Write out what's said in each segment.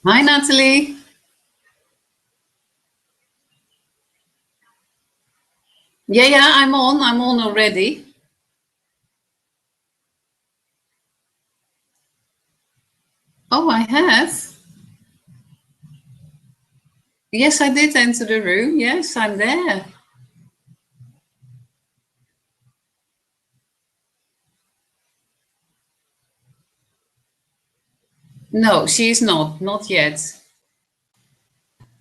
Hi, Natalie. Yeah, I'm on. I'm on already. Oh, I have. Yes, I did enter the room. Yes, I'm there. No, she is not. Not yet.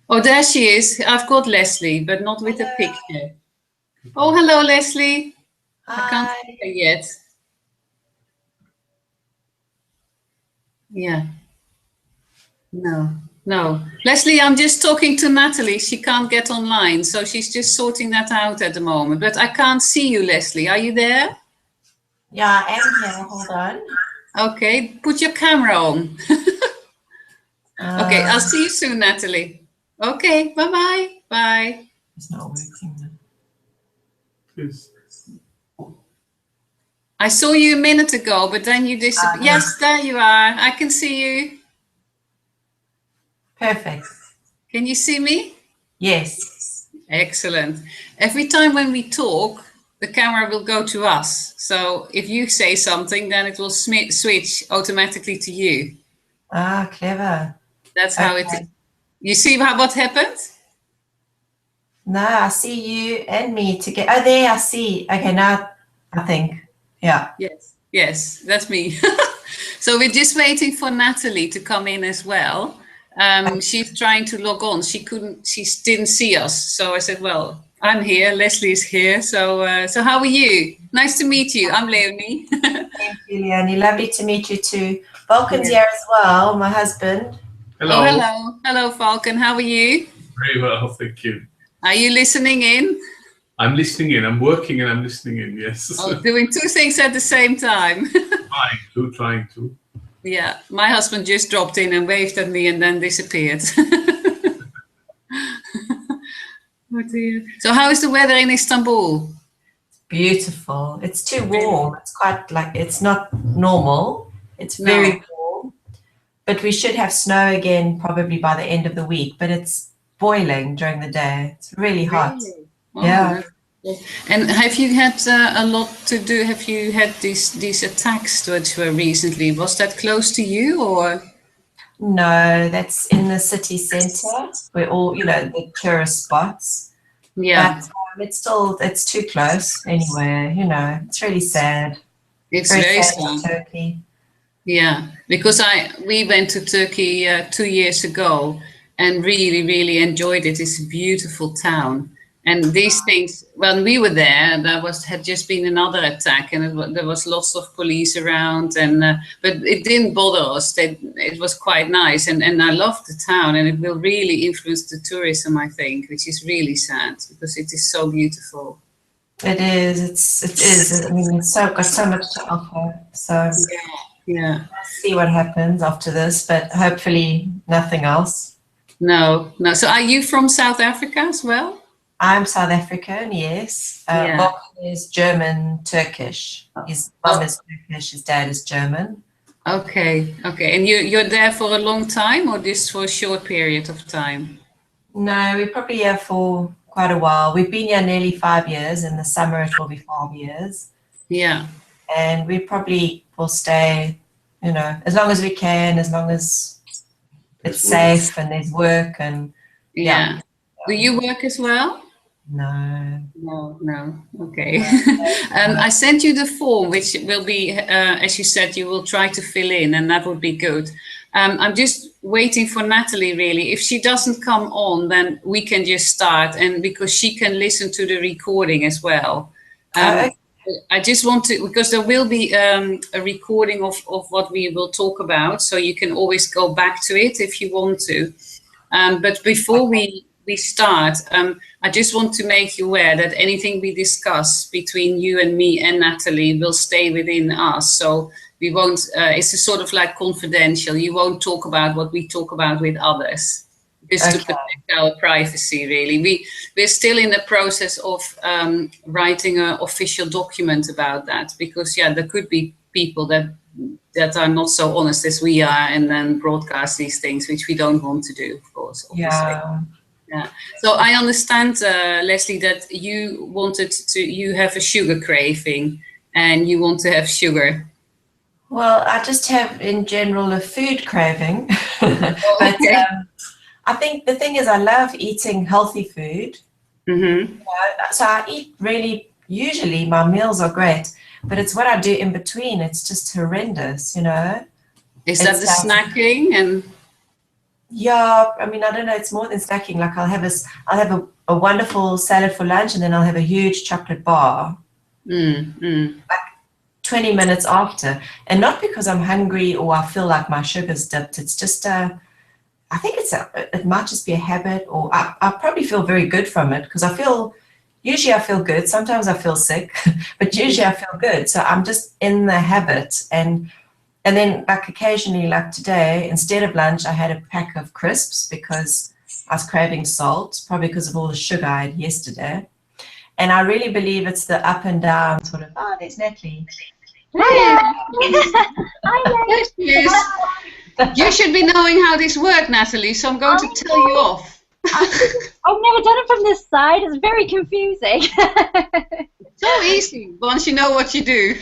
Oh, there she is. I've got Leslie, but not with a Hello. picture. Oh, hello, Leslie. I can't see Hi. her yet. Yeah, no, no. Leslie, I'm just talking to Natalie. She can't get online, so she's just sorting that out at the moment. But I can't see you, Leslie. Are you there? Yeah, I am here. Hold on. Okay, put your camera on. Okay, I'll Um, see you soon, Natalie. Okay, bye-bye. Bye. it's not working. Yes. I saw you a minute ago, but then you disappeared. There. Yes, there you are. I can see you. Perfect. Can you see me? Yes. Excellent. Every time when we talk, the camera will go to us. So if you say something, then it will switch automatically to you. Ah, clever. That's how it is. Okay. You see what happened? No, I see you and me together. Oh, there I see. Okay, now I think. Yeah. Yes, that's me. So we're just waiting for Natalie to come in as well. She's trying to log on. She didn't see us. So I said, well, I'm here. Leslie's here. So how are you? Nice to meet you. I'm Leonie. Thank you, Leonie. Lovely to meet you too. Vulcan's Yeah. here as well, my husband. Oh, Hello. hello. Hello, Falcon. How are you? Very well, thank you. Are you listening in? I'm listening in. I'm working and I'm listening in. Yes. Oh, doing two things at the same time. Trying to. Yeah, my husband just dropped in and waved at me and then disappeared. Oh dear. So how is the weather in Istanbul? Beautiful. It's too warm. It's quite like it's not normal. It's No, very warm. But we should have snow again probably by the end of the week. But it's boiling during the day. It's really hot. really. Oh, Yeah. and have you had a lot to do? Have you had these attacks which were recently? Was that close to you or? No, that's in the city centre. We're all, the tourist spots. Yeah, But it's too close anyway. It's really sad. it's Very very sad sad. in Turkey. Yeah, because we went to Turkey 2 years ago and really enjoyed it. It's a beautiful town. And these things, when we were there, had just been another attack, and there was lots of police around, and but it didn't bother us. It was quite nice, and I loved the town, and it will really influence the tourism, I think, which is really sad because it is so beautiful. It is. It is. I mean, it's got so much to offer. So Yeah. see what happens after this, but hopefully nothing else. No. So are you from South Africa as well? I'm South African, yes. Yeah. Vulcan is German, Turkish. His mum is Turkish, his dad is German. Okay. And you're there for a long time or just for a short period of time? No, we're probably here for quite a while. We've been here nearly 5 years. In the summer, it will be 5 years. Yeah. And we probably will stay, as long as we can, as long as it's safe and there's work and Yeah. Do you work as well? No. No. Okay. I sent you the form, which will be, as you said, you will try to fill in, and that would be good. I'm just waiting for Natalie, really. If she doesn't come on, then we can just start, and because she can listen to the recording as well. I just want to, because there will be a recording of what we will talk about, so you can always go back to it if you want to. But before we start, I just want to make you aware that anything we discuss between you and me and Natalie will stay within us. So we won't, it's a sort of like confidential. You won't talk about what we talk about with others, just to protect our privacy, really. We're still in the process of writing an official document about that, because, yeah, there could be people that that are not so honest as we are, and then broadcast these things, which we don't want to do, of course. Obviously. Yeah. Yeah. So I understand, Leslie, that you have a sugar craving and you want to have sugar. Well, I just have in general a food craving. Oh, But okay. I think the thing is I love eating healthy food. Mm-hmm. So I eat really, usually my meals are great, but it's what I do in between. It's just horrendous, you know? Is that the snacking? And yeah, I mean, I don't know, it's more than snacking. Like I'll have a wonderful salad for lunch, and then I'll have a huge chocolate bar. Like 20 minutes after. And not because I'm hungry or I feel like my sugar's dipped. It's just I think it might just be a habit, or I probably feel very good from it, because usually I feel good. Sometimes I feel sick, but usually I feel good. So I'm just in the habit. And then like occasionally, like today, instead of lunch, I had a pack of crisps because I was craving salt, probably because of all the sugar I had yesterday. And I really believe it's the up and down sort of, oh, there's Natalie. Yes, yes. You should be knowing how this works, Natalie, so I'm going to tell you off. I've never done it from this side. It's very confusing. So easy once you know what you do.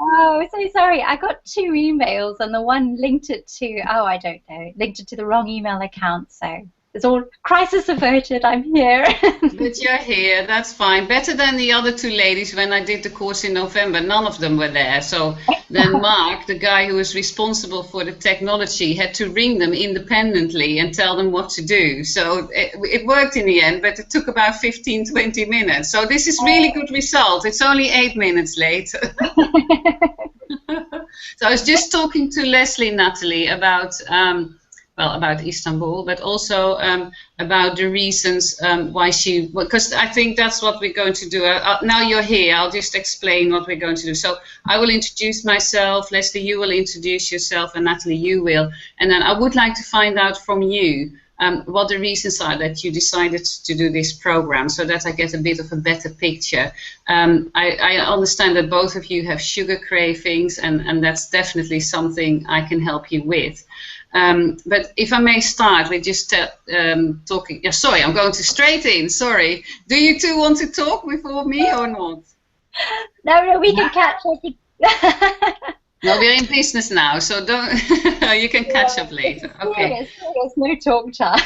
Oh, so sorry. I got 2 emails, and the one linked it to, I don't know, linked it to the wrong email account. So it's all crisis averted. I'm here. But you're here. That's fine. Better than the other 2 ladies when I did the course in November. None of them were there. So then Mark, the guy who was responsible for the technology, had to ring them independently and tell them what to do. So it worked in the end, but it took about 15, 20 minutes. So this is really good result. It's only 8 minutes later. So I was just talking to Leslie, Natalie, about Istanbul, but also about the reasons why because I think that's what we're going to do. Now you're here, I'll just explain what we're going to do. So I will introduce myself, Leslie, you will introduce yourself, and Natalie, you will. And then I would like to find out from you what the reasons are that you decided to do this program, so that I get a bit of a better picture. I understand that both of you have sugar cravings, and that's definitely something I can help you with. But if I may start with just talking. Yeah, sorry, I'm going to straight in. Sorry. Do you 2 want to talk before me or not? No, we can catch up. No, we're in business now, so don't. You can catch up later. Okay. Serious, no talk time.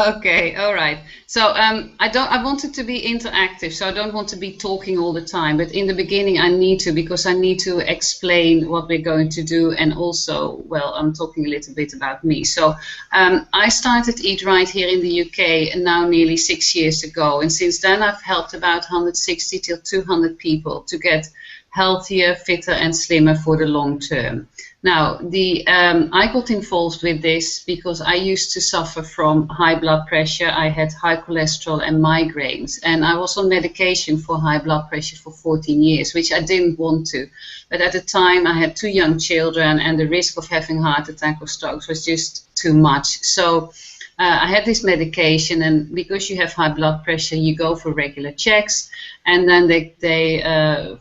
Okay, all right. So I want it to be interactive, so I don't want to be talking all the time. But in the beginning, I need to, because I need to explain what we're going to do, and also, well, I'm talking a little bit about me. So I started EatWright here in the UK now nearly 6 years ago, and since then I've helped about 160 till 200 people to get healthier, fitter, and slimmer for the long term. Now, I got involved with this because I used to suffer from high blood pressure. I had high cholesterol and migraines, and I was on medication for high blood pressure for 14 years, which I didn't want to. But at the time, I had 2 young children, and the risk of having heart attack or strokes was just too much. So I had this medication, and because you have high blood pressure, you go for regular checks, and then they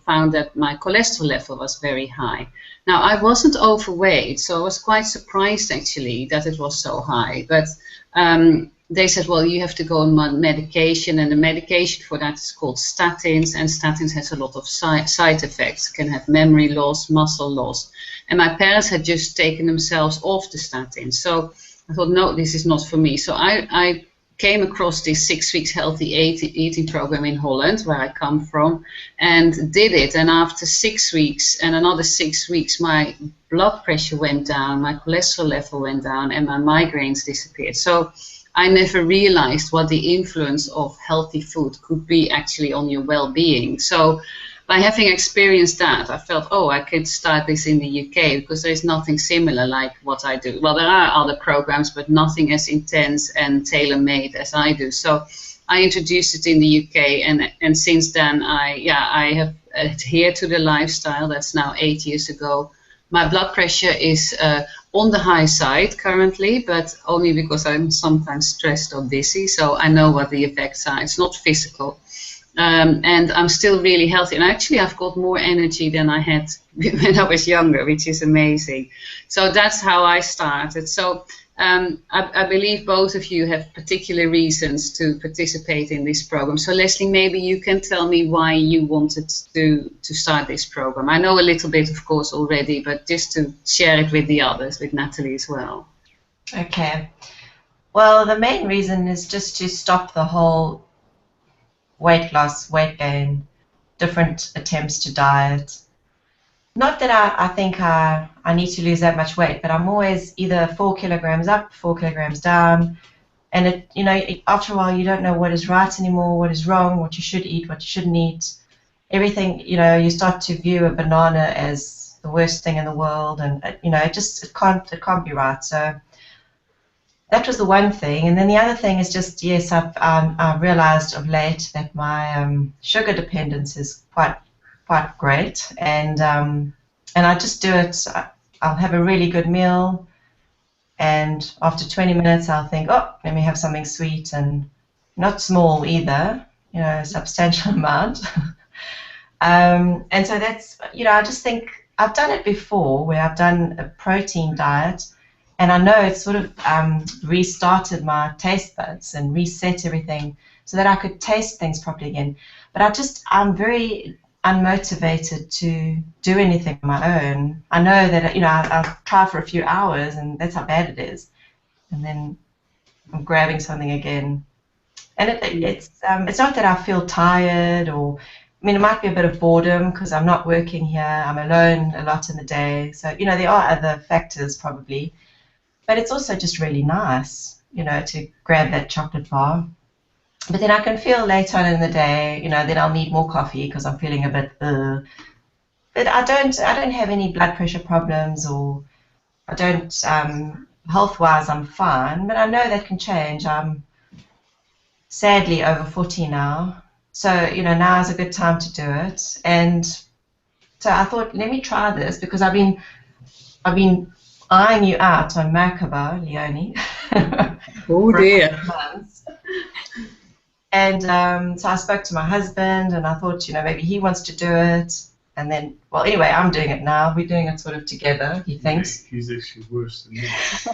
found that my cholesterol level was very high. Now, I wasn't overweight, so I was quite surprised actually that it was so high. But they said, well, you have to go on medication, and the medication for that is called statins, and statins has a lot of side effects. Can have memory loss, muscle loss. And my parents had just taken themselves off the statins. So I thought, no, this is not for me. So I came across this 6 weeks healthy eating program in Holland, where I come from, and did it. And after 6 weeks and another 6 weeks, my blood pressure went down, my cholesterol level went down, and my migraines disappeared. So I never realized what the influence of healthy food could be actually on your well-being. So by having experienced that, I felt, oh, I could start this in the UK, because there's nothing similar like what I do. Well, there are other programs, but nothing as intense and tailor-made as I do. So I introduced it in the UK, and since then I have adhered to the lifestyle. That's now 8 years ago. My blood pressure is on the high side currently, but only because I'm sometimes stressed or busy. So I know what the effects are. It's not physical. and I'm still really healthy. And actually, I've got more energy than I had when I was younger, which is amazing. So that's how I started. So I believe both of you have particular reasons to participate in this program. So Leslie, maybe you can tell me why you wanted to start this program. I know a little bit, of course, already, but just to share it with the others, with Natalie as well. Okay. Well, the main reason is just to stop the whole weight loss, weight gain, different attempts to diet. Not that I think I need to lose that much weight, but I'm always either 4 kilograms up, 4 kilograms down. And it, you know, after a while, you don't know what is right anymore, what is wrong, what you should eat, what you shouldn't eat. Everything, you know, you start to view a banana as the worst thing in the world, and you know, it can't be right. So that was the one thing. And then the other thing is just, yes, I've realized of late that my sugar dependence is quite great, and I just do it. I'll have a really good meal, and after 20 minutes I'll think, oh, let me have something sweet, and not small either, you know, a substantial amount. And so that's, you know, I just think I've done it before where I've done a protein diet, and I know it's sort of restarted my taste buds and reset everything so that I could taste things properly again. But I'm very unmotivated to do anything on my own. I know that, you know, I'll try for a few hours, and that's how bad it is. And then I'm grabbing something again. And it's not that I feel tired, or, I mean, it might be a bit of boredom because I'm not working here. I'm alone a lot in the day. So, you know, there are other factors probably. But it's also just really nice, you know, to grab that chocolate bar. But then I can feel later on in the day, you know, that I'll need more coffee because I'm feeling a bit. But I don't have any blood pressure problems, or I don't. Health-wise, I'm fine. But I know that can change. I'm sadly over 40 now, so you know, now is a good time to do it. And so I thought, let me try this because I've been eyeing you out on Merkaba, Leonie. Oh dear. Months. And so I spoke to my husband, and I thought, you know, maybe he wants to do it. And then, well, anyway, I'm doing it now. We're doing it sort of together, he thinks. He's actually worse than me.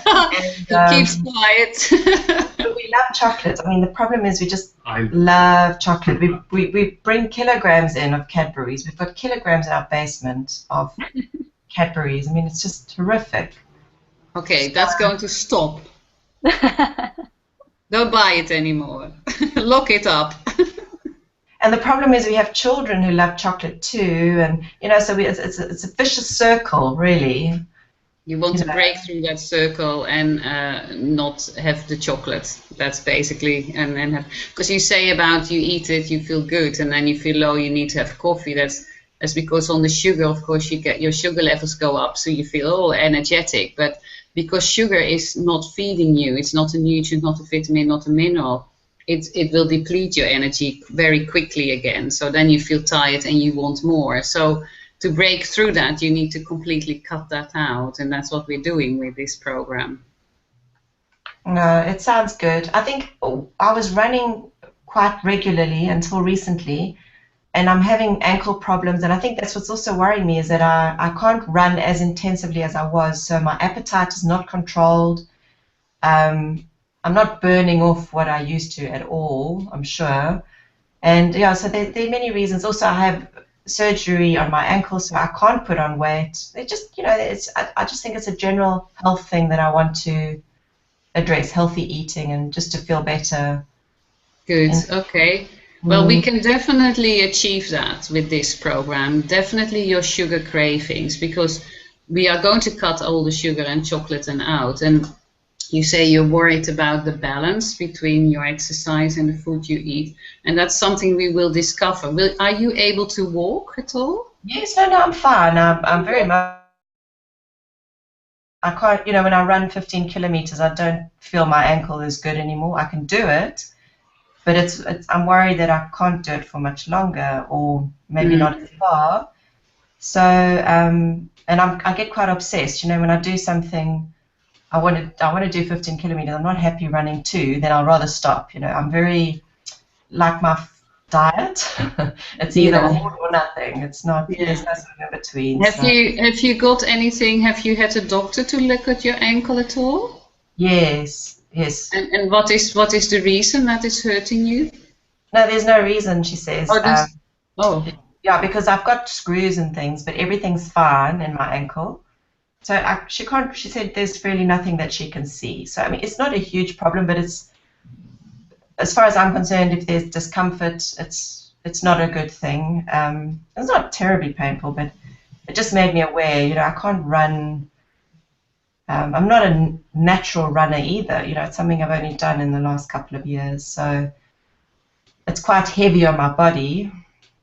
And, he keeps quiet. But we love chocolate. I mean, the problem is we just love chocolate. We bring kilograms in of Cadbury's. We've got kilograms in our basement of Cadbury's. I mean, it's just terrific. Okay, that's going to stop. Don't buy it anymore. Lock it up. And the problem is we have children who love chocolate too, and you know, so it's a vicious circle, really. You want to break through that circle and not have the chocolate. That's basically, and then have, because you say about you eat it, you feel good, and then you feel low, you need to have coffee. That's because on the sugar, of course, you get your sugar levels go up, so you feel all energetic. But because sugar is not feeding you, it's not a nutrient, not a vitamin, not a mineral. It will deplete your energy very quickly again. So then you feel tired and you want more. So to break through that, you need to completely cut that out, and that's what we're doing with this program. No, it sounds good. I think I was running quite regularly until recently, and I'm having ankle problems, and I think that's what's also worrying me, is that I can't run as intensively as I was, so my appetite is not controlled. I'm not burning off what I used to at all, I'm sure. And yeah, so there are many reasons. Also, I have surgery on my ankle, so I can't put on weight. It just, you know, I just think it's a general health thing that I want to address, healthy eating, and just to feel better. Good, okay. Well, we can definitely achieve that with this program. Definitely your sugar cravings, because we are going to cut all the sugar and chocolate out. And you say you're worried about the balance between your exercise and the food you eat, and that's something we will discover. Are you able to walk at all? Yes, no, I'm fine. I'm very much. I can't, you know, when I run 15 kilometers, I don't feel my ankle is good anymore. I can do it, but I'm worried that I can't do it for much longer, or maybe not as far. So, and I get quite obsessed. You know, when I do something, I want to do 15 kilometers. I'm not happy running 2. Then I'll rather stop. You know, I'm very like diet. It's either Yeah. all or nothing. It's not. Yeah. There's no sort of in between. Have so. you got anything? Have you had a doctor to look at your ankle at all? Yes. And what is the reason that is hurting you? No, there's no reason, she says. Oh, Yeah, because I've got screws and things, but everything's fine in my ankle. So she can't. She said there's really nothing that she can see. So I mean, it's not a huge problem, but it's, as far as I'm concerned, if there's discomfort, it's not a good thing. It's not terribly painful, but it just made me aware. You know, I can't run. I'm not a natural runner either. You know, it's something I've only done in the last couple of years, so it's quite heavy on my body.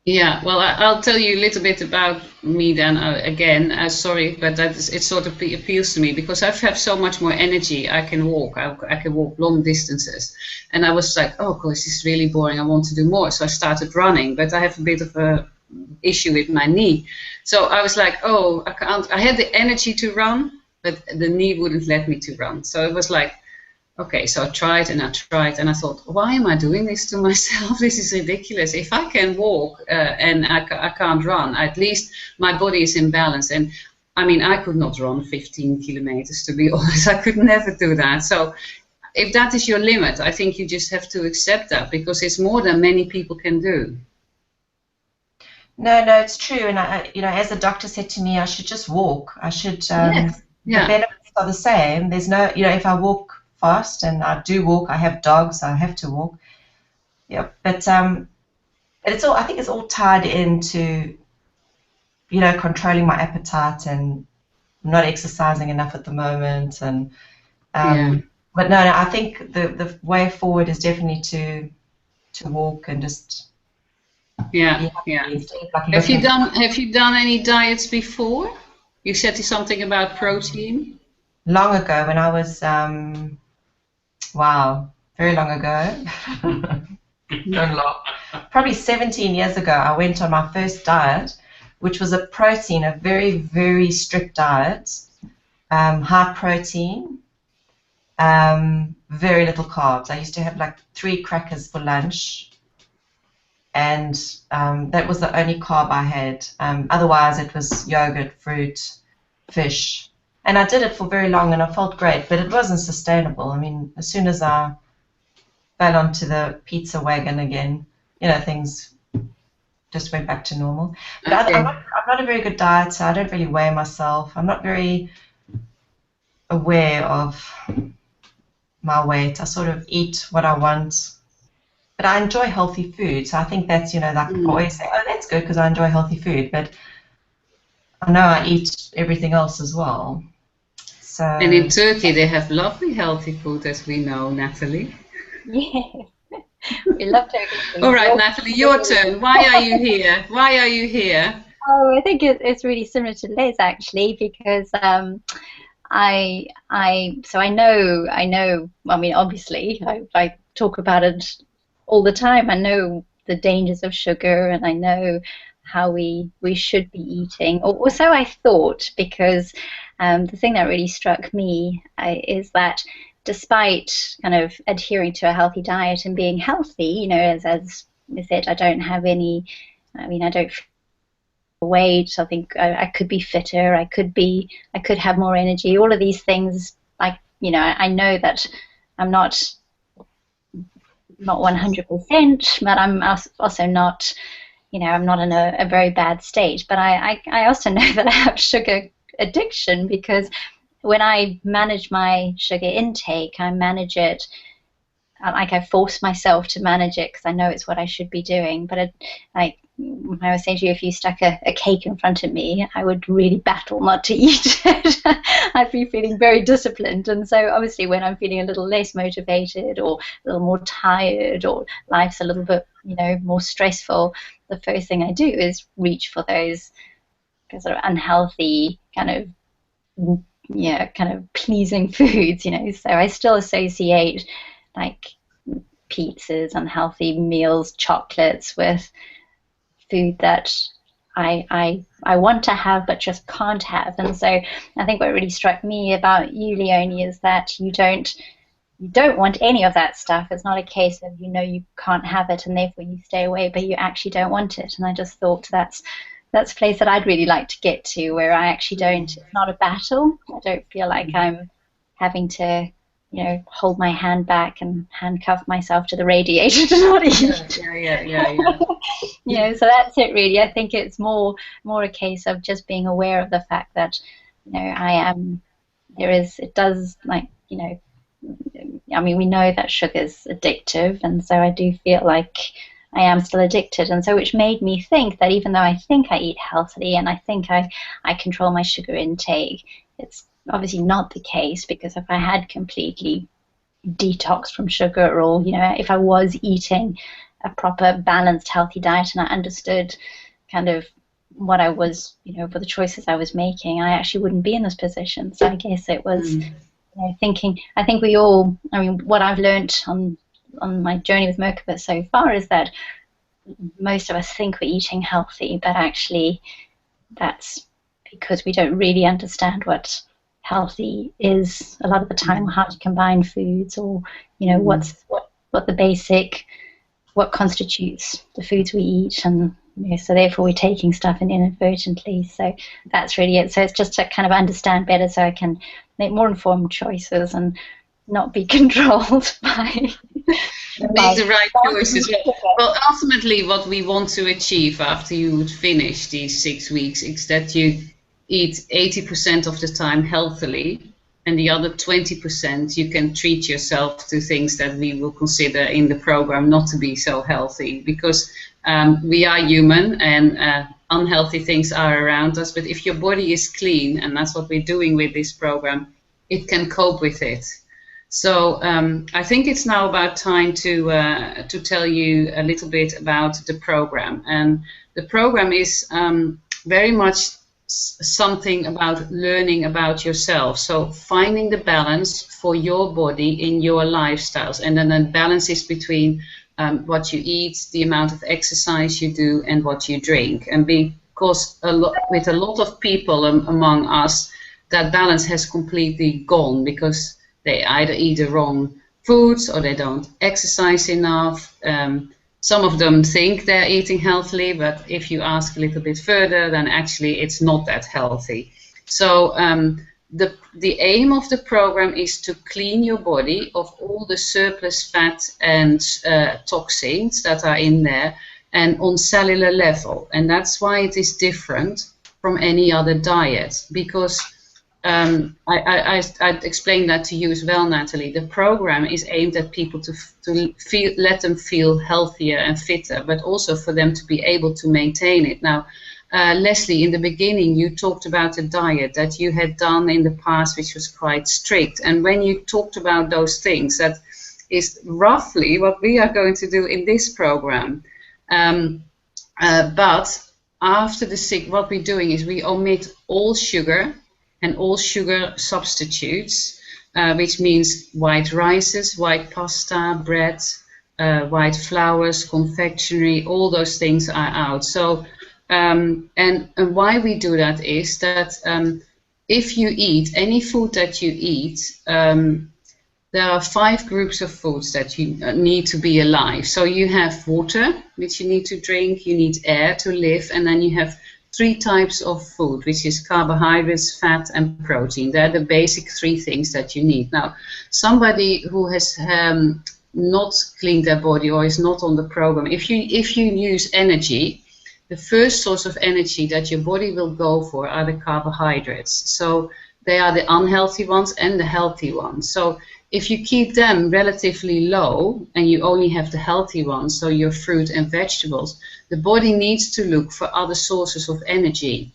yeah. Well, I'll tell you a little bit about me then. Again, sorry, but it sort of appeals to me because I have so much more energy. I can walk. I can walk long distances, and I was like, oh gosh, this is really boring. I want to do more, so I started running. But I have a bit of a issue with my knee, so I was like, oh, I can't. I had the energy to run, but the knee wouldn't let me to run. So it was like, okay, so I tried and I thought, why am I doing this to myself? This is ridiculous. If I can walk and I can't run, at least my body is in balance. And I mean, I could not run 15 kilometers, to be honest. I could never do that. So if that is your limit, I think you just have to accept that because it's more than many people can do. No, it's true. And I, you know, as the doctor said to me, I should just walk. I should. Yes. Yeah. The benefits are the same. There's no, you know, if I walk fast, and I do walk. I have dogs. I have to walk. Yeah, but it's all. I think it's all tied into, you know, controlling my appetite and not exercising enough at the moment. And but no, I think the way forward is definitely to walk and just. Yeah. Have you done any diets before? You said something about protein. Long ago, when I was wow, very long ago. Probably 17 years ago, I went on my first diet, which was a very, very strict diet, high protein, very little carbs. I used to have like 3 crackers for lunch, and that was the only carb I had. Otherwise, it was yogurt, fruit, fish. And I did it for very long, and I felt great, but it wasn't sustainable. I mean, as soon as I fell onto the pizza wagon again, you know, things just went back to normal. But Okay. I'm not a very good dieter. I don't really weigh myself. I'm not very aware of my weight. I sort of eat what I want. But I enjoy healthy food, so I think that's, you know, like I always say, oh, that's good because I enjoy healthy food, but I know I eat everything else as well. So. And in Turkey, they have lovely healthy food, as we know, Natalie. Yeah, we love Turkish food. All right, Natalie, your turn. Why are you here? Why are you here? Oh, I think it's really similar to Liz actually, because I know. I mean, obviously, I talk about it all the time. I know the dangers of sugar, and I know how we should be eating, or so I thought, because the thing that really struck me is that despite kind of adhering to a healthy diet and being healthy, you know, as I said, I don't have any. I mean, I don't weight. I think I could be fitter. I could have more energy. All of these things, like, you know, I know that I'm not 100%, but I'm also not, you know, I'm not in a very bad state. But I also know that I have sugar addiction, because when I manage my sugar intake, I manage it like I force myself to manage it because I know it's what I should be doing. But like I was saying to you, if you stuck a cake in front of me, I would really battle not to eat it. I'd be feeling very disciplined. And so obviously when I'm feeling a little less motivated or a little more tired or life's a little bit, you know, more stressful, the first thing I do is reach for those sort of unhealthy kind of pleasing foods, you know. So I still associate like pizzas, unhealthy meals, chocolates with food that I want to have but just can't have. And so I think what really struck me about you, Leonie, is that you don't you don't want any of that stuff. It's not a case of you can't have it and therefore you stay away, but you actually don't want it. And I just thought that's a place that I'd really like to get to, where I actually don't. It's not a battle. I don't feel like I'm having to, hold my hand back and handcuff myself to the radiator to not eat. Yeah. So that's it really. I think it's more a case of just being aware of the fact that, it does, like, I mean, we know that sugar's addictive, and so I do feel like I am still addicted, and so which made me think that even though I think I eat healthily and I think I control my sugar intake, it's obviously not the case, because if I had completely detoxed from sugar, or if I was eating a proper balanced healthy diet and I understood kind of what I was, for the choices I was making, I actually wouldn't be in this position. So I guess it was thinking, I think we all, I mean, what I've learned on my journey with Merkaba so far is that most of us think we're eating healthy, but actually that's because we don't really understand what healthy is a lot of the time, how to combine foods, or what the basic, what constitutes the foods we eat, and so therefore we're taking stuff in inadvertently. So that's really it. So it's just to kind of understand better, so I can make more informed choices and not be controlled by make the right choices. Well, ultimately what we want to achieve after you would finish these 6 weeks is that you eat 80% of the time healthily, and the other 20% you can treat yourself to things that we will consider in the program not to be so healthy, because we are human and unhealthy things are around us. But if your body is clean, and that's what we're doing with this program, it can cope with it. So I think it's now about time to tell you a little bit about the program. And the program is very much something about learning about yourself. So finding the balance for your body in your lifestyles, and then the balance is between what you eat, the amount of exercise you do, and what you drink. And because with a lot of people among us, that balance has completely gone, because they either eat the wrong foods or they don't exercise enough. Some of them think they're eating healthily, but if you ask a little bit further, then actually it's not that healthy. So the aim of the program is to clean your body of all the surplus fat and toxins that are in there, and on cellular level. And that's why it is different from any other diet, because I explained that to you as well, Natalie. The program is aimed at people to let them feel healthier and fitter, but also for them to be able to maintain it. Now, Leslie, in the beginning, you talked about a diet that you had done in the past, which was quite strict. And when you talked about those things, that is roughly what we are going to do in this program. But after what we're doing is we omit all sugar and all sugar substitutes, which means white rices, white pasta, bread, white flours, confectionery, all those things are out. So, and why we do that is that if you eat any food that you eat, there are 5 groups of foods that you need to be alive. So you have water, which you need to drink, you need air to live, and then you have 3 types of food, which is carbohydrates, fat, and protein. They're the basic 3 things that you need. Now, somebody who has not cleaned their body or is not on the program, if you use energy, the first source of energy that your body will go for are the carbohydrates. So they are the unhealthy ones and the healthy ones. So if you keep them relatively low and you only have the healthy ones, so your fruit and vegetables, the body needs to look for other sources of energy.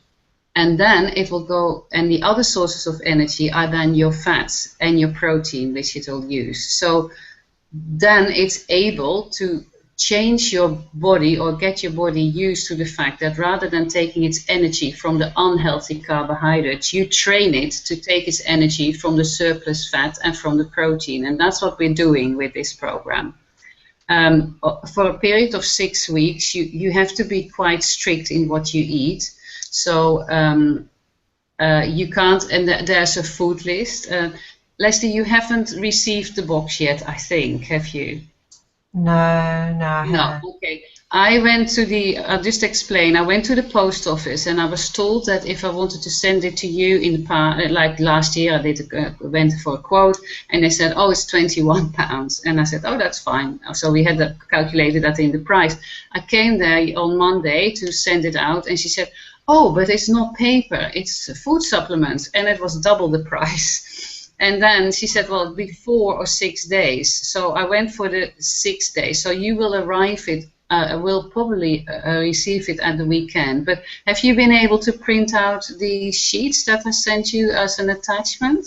And then it will go, and the other sources of energy are then your fats and your protein, which it will use. So then it's able to change your body or get your body used to the fact that rather than taking its energy from the unhealthy carbohydrates, you train it to take its energy from the surplus fat and from the protein. And that's what we're doing with this program. For a period of 6 weeks, you have to be quite strict in what you eat. So you can't, and there's a food list. Leslie, you haven't received the box yet, I think, have you? No, I No, haven't. okay. I went to I'll just explain. I went to the post office and I was told that if I wanted to send it to you in the past, like last year, I went for a quote and they said, oh, it's £21. And I said, oh, that's fine. So we had calculated that in the price. I came there on Monday to send it out and she said, oh, but it's not paper, it's food supplements. And it was double the price. And then she said, well, it'll be 4 or 6 days. So I went for the 6 days. So you will will probably receive it at the weekend. But have you been able to print out the sheets that I sent you as an attachment?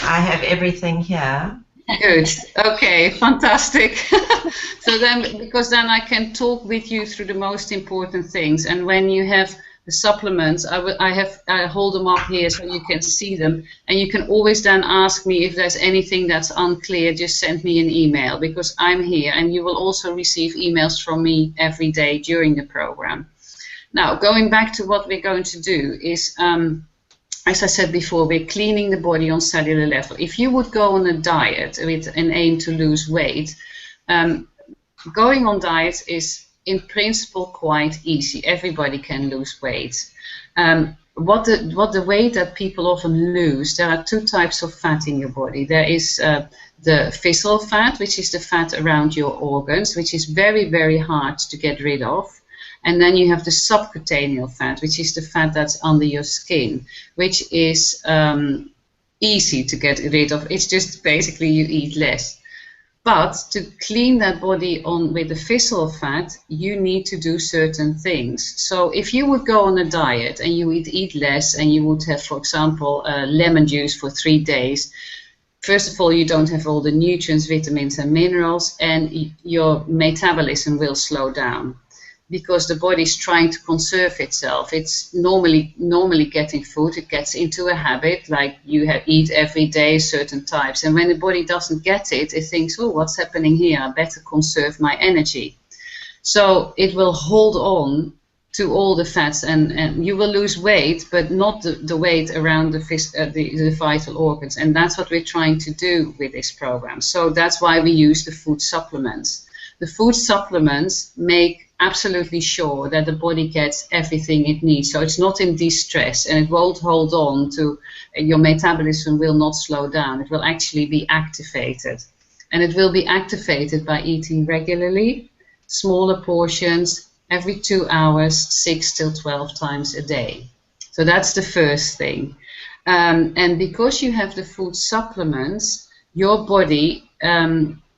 I have everything here. Good. Okay, fantastic. So then, because then I can talk with you through the most important things. And when you have the supplements, I hold them up here so you can see them, and you can always then ask me if there's anything that's unclear. Just send me an email because I'm here, and you will also receive emails from me every day during the program. Now, going back to what we're going to do is, as I said before, we're cleaning the body on cellular level. If you would go on a diet with an aim to lose weight, going on diet is in principle quite easy. Everybody can lose weight. What the weight that people often lose, there are 2 types of fat in your body. There is the visceral fat, which is the fat around your organs, which is very, very hard to get rid of. And then you have the subcutaneous fat, which is the fat that's under your skin, which is easy to get rid of. It's just basically you eat less. But to clean that body on with the visceral fat, you need to do certain things. So if you would go on a diet and you would eat less and you would have, for example, lemon juice for 3 days, first of all, you don't have all the nutrients, vitamins and minerals, and your metabolism will slow down because the body is trying to conserve itself. It's normally getting food. It gets into a habit, like you eat every day certain types. And when the body doesn't get it, it thinks, oh, what's happening here? I better conserve my energy. So it will hold on to all the fats, and you will lose weight, but not the weight around the vital organs. And that's what we're trying to do with this program. So that's why we use the food supplements. The food supplements make absolutely sure that the body gets everything it needs. So it's not in distress and it won't hold on to, your metabolism will not slow down. It will actually be activated. And it will be activated by eating regularly, smaller portions, every 2 hours, 6 till 12 times a day. So that's the first thing. And because you have the food supplements, your body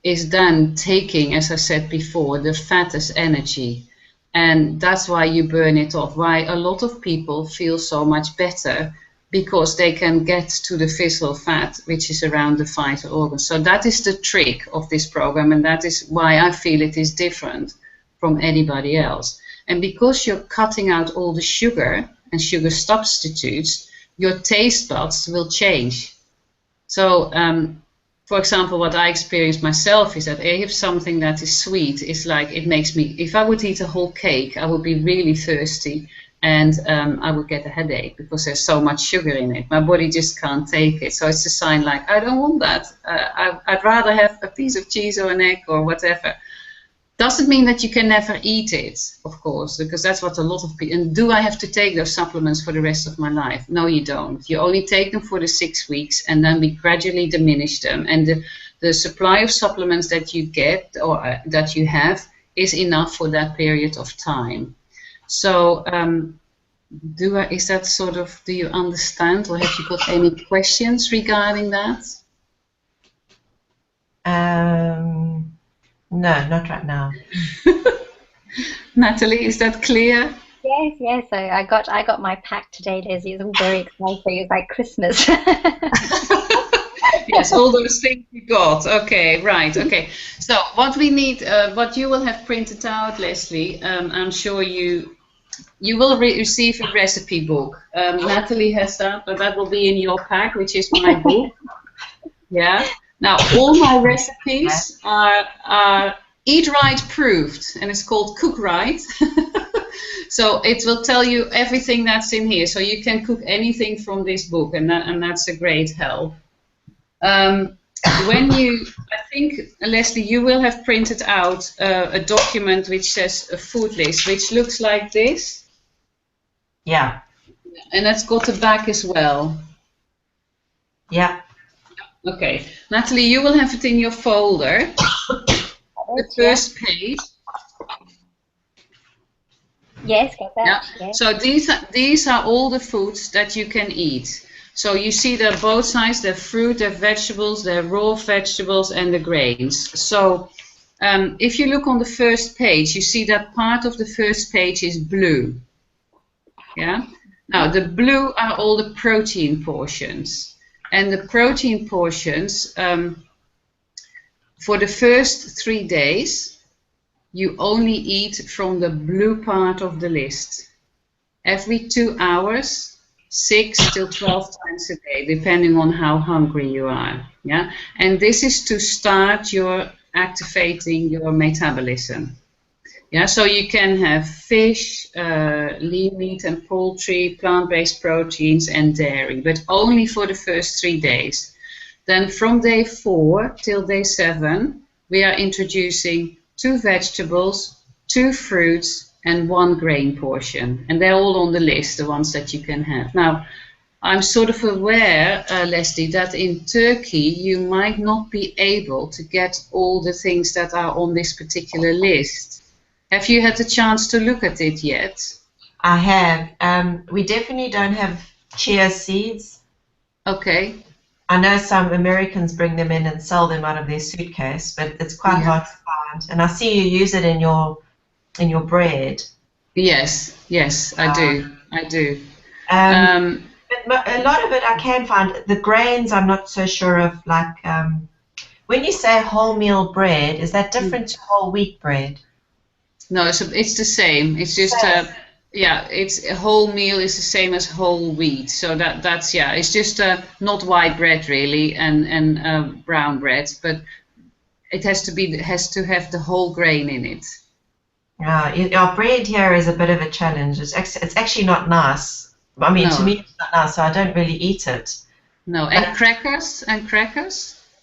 is then taking, as I said before, the fat as energy. And that's why you burn it off. Why a lot of people feel so much better, because they can get to the visceral fat, which is around the vital organs. So that is the trick of this program, and that is why I feel it is different from anybody else. And because you're cutting out all the sugar and sugar substitutes, your taste buds will change. So, for example, what I experienced myself is that if something that is sweet is like, it makes me, if I would eat a whole cake, I would be really thirsty and I would get a headache because there's so much sugar in it. My body just can't take it. So it's a sign like, I don't want that. I'd rather have a piece of cheese or an egg or whatever. Doesn't mean that you can never eat it, of course, because that's what a lot of people, and do I have to take those supplements for the rest of my life? No, you don't. You only take them for the 6 weeks and then we gradually diminish them. And the supply of supplements that you get or that you have is enough for that period of time. So is that sort of, do you understand, or have you got any questions regarding that? No, not right now. Natalie, is that clear? Yes. I got my pack today, Leslie. It's all very exciting. It's like Christmas. Yes, all those things you got. Okay, right. Okay. So what we need, what you will have printed out, Leslie, I'm sure you will receive a recipe book. Natalie has that, but that will be in your pack, which is my book. Yeah. Now, all my recipes are EatWright proved, and it's called CookWright. So it will tell you everything that's in here. So you can cook anything from this book, and that's a great help. When you, I think, Leslie, you will have printed out a document which says a food list, which looks like this. Yeah. And that's got a back as well. Yeah. Okay. Natalie, you will have it in your folder. The first page. Yes, got that. Yeah. Yes. So these are all the foods that you can eat. So you see they're both sides, they're fruit, they're vegetables, they're raw vegetables, and the grains. So if you look on the first page, you see that part of the first page is blue. Yeah. Now the blue are all the protein portions, and the protein portions for the first 3 days, you only eat from the blue part of the list. Every 2 hours, 6 till 12 times a day, depending on how hungry you are. Yeah, and this is to start your activating your metabolism. Yeah, so you can have fish, lean meat and poultry, plant-based proteins, and dairy, but only for the first 3 days. Then from day 4 till day 7, we are introducing 2 vegetables, 2 fruits, and 1 grain portion. And they're all on the list, the ones that you can have. Now, I'm sort of aware, Leslie, that in Turkey you might not be able to get all the things that are on this particular list. Have you had the chance to look at it yet? I have. We definitely don't have chia seeds. Okay. I know some Americans bring them in and sell them out of their suitcase, but it's quite hard to find. And I see you use it in your bread. Yes, I do. But a lot of it I can find. The grains I'm not so sure of. Like when you say wholemeal bread, is that different to whole wheat bread? No, it's the same. It's just it's a whole meal is the same as whole wheat. So that's it's just not white bread really and brown bread, but it has to have the whole grain in it. Our bread here is a bit of a challenge. It's actually not nice. I mean, to me it's not nice, so I don't really eat it. No, and crackers.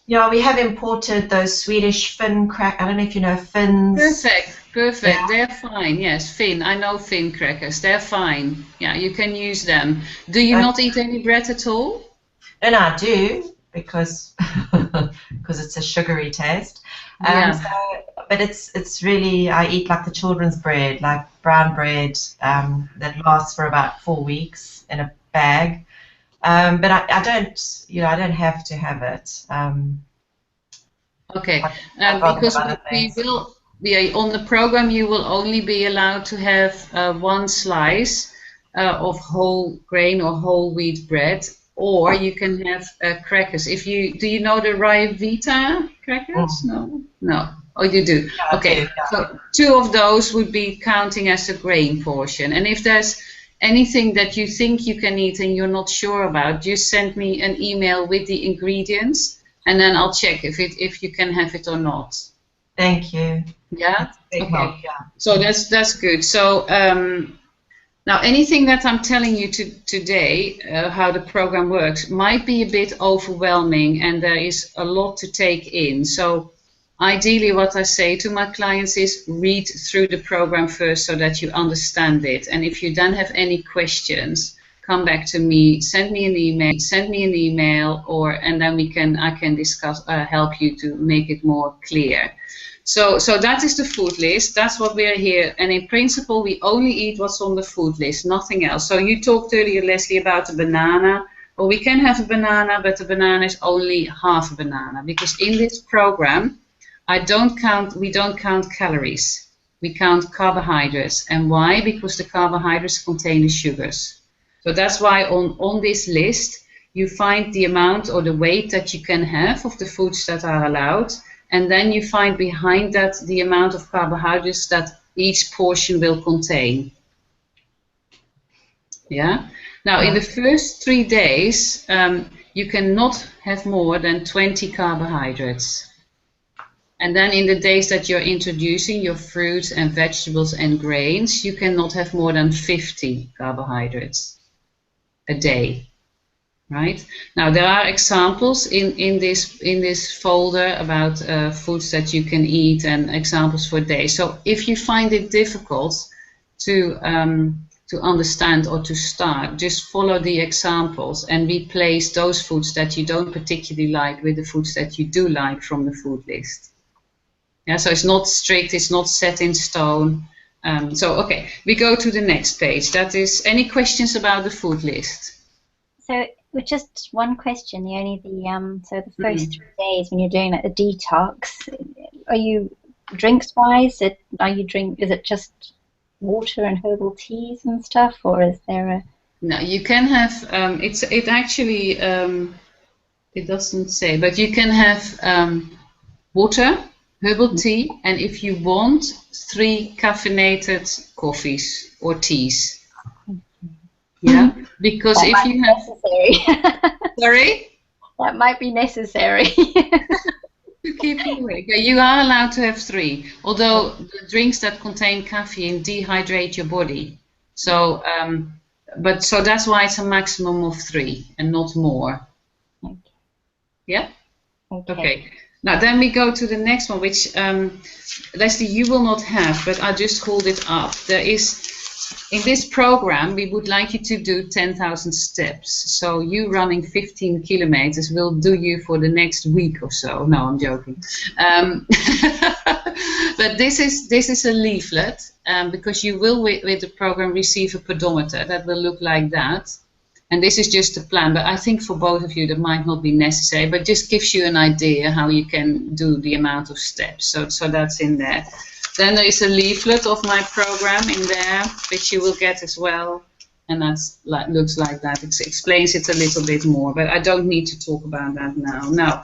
Yeah, we have imported those Swedish Finn crackers. I don't know if you know Finns. Perfect. Yeah. They're fine. Yes, Finn. I know Finn crackers. They're fine. Yeah, you can use them. Do you not eat any bread at all? And I do because it's a sugary taste. But it's really, I eat like the children's bread, like brown bread that lasts for about 4 weeks in a bag. But I don't have to have it. Okay, because we will. On the program, you will only be allowed to have 1 slice of whole grain or whole wheat bread, or you can have crackers. Do you know the Rye Vita crackers? No. Oh, you do. Yeah, okay, so 2 of those would be counting as a grain portion. And if there's anything that you think you can eat and you're not sure about, just send me an email with the ingredients, and then I'll check if you can have it or not. Thank you. Yeah. Okay. Help, yeah. So that's good. So now anything that I'm telling you today, how the program works, might be a bit overwhelming, and there is a lot to take in. So ideally, what I say to my clients is read through the program first so that you understand it. And if you then have any questions, come back to me, send me an email, and then I can discuss, help you to make it more clear. So that is the food list. That's what we are here. And in principle, we only eat what's on the food list, nothing else. So you talked earlier, Leslie, about a banana. Well, we can have a banana, but the banana is only half a banana, because in this program, we don't count calories. We count carbohydrates. And why? Because the carbohydrates contain the sugars. So that's why on this list, you find the amount or the weight that you can have of the foods that are allowed. And then you find behind that the amount of carbohydrates that each portion will contain. Yeah. Now, in the first 3 days, you cannot have more than 20 carbohydrates. And then in the days that you're introducing your fruits and vegetables and grains, you cannot have more than 50 carbohydrates a day. right? Now there are examples in this folder about foods that you can eat and examples for days. So if you find it difficult to understand or to start, just follow the examples and replace those foods that you don't particularly like with the foods that you do like from the food list. Yeah, so it's not strict, it's not set in stone. So okay, we go to the next page. That is, any questions about the food list? So with just one question, so the first 3 days when you're doing like the detox, are you drinks wise? Is it just water and herbal teas and stuff, or is there a? No, you can have. It actually it doesn't say, but you can have water, herbal tea, and if you want, 3 caffeinated coffees or teas. Yeah, because that if you have necessary. Sorry, that might be necessary. to keep you awake. Yeah, you are allowed to have 3, although the drinks that contain caffeine dehydrate your body. So, so that's why it's a maximum of 3 and not more. Okay. Yeah. Okay. Now then we go to the next one, which Leslie, you will not have, but I just hold it up. There is. In this program, we would like you to do 10,000 steps. So you running 15 kilometers will do you for the next week or so. No, I'm joking. But this is a leaflet because you will, with the program, receive a pedometer that will look like that. And this is just a plan. But I think for both of you, that might not be necessary, but just gives you an idea how you can do the amount of steps. So that's in there. Then there is a leaflet of my program in there, which you will get as well, and that's looks like that. It explains it a little bit more, but I don't need to talk about that now. Now,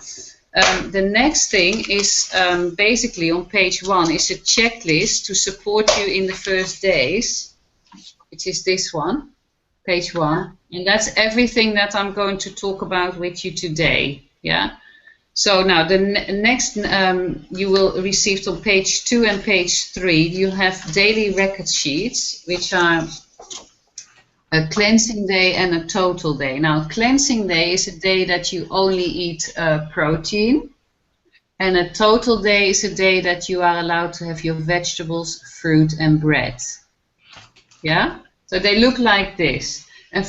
the next thing is basically on page 1 is a checklist to support you in the first days, which is this one, page 1, and that's everything that I'm going to talk about with you today. Yeah. So now the next you will receive on page 2 and page 3, you have daily record sheets, which are a cleansing day and a total day. Now, cleansing day is a day that you only eat protein, and a total day is a day that you are allowed to have your vegetables, fruit, and bread. Yeah? So they look like this. And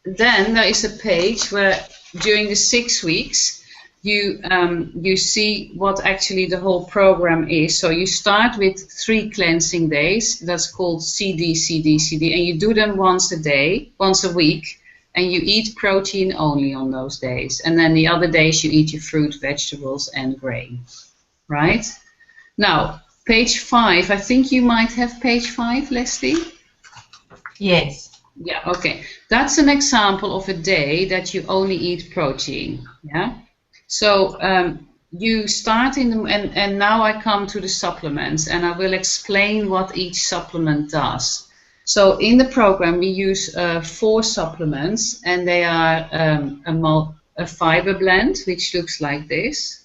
then there is a page where during the 6 weeks, you see what actually the whole program is. So you start with 3 cleansing days. That's called CD, CD, CD, and you do them once a week, and you eat protein only on those days. And then the other days you eat your fruit, vegetables, and grain. Right? Now, page 5. I think you might have page 5, Leslie. Yes. Yeah. Okay. That's an example of a day that you only eat protein. Yeah. So you start and now I come to the supplements, and I will explain what each supplement does. So in the program we use 4 supplements, and they are a fiber blend, which looks like this.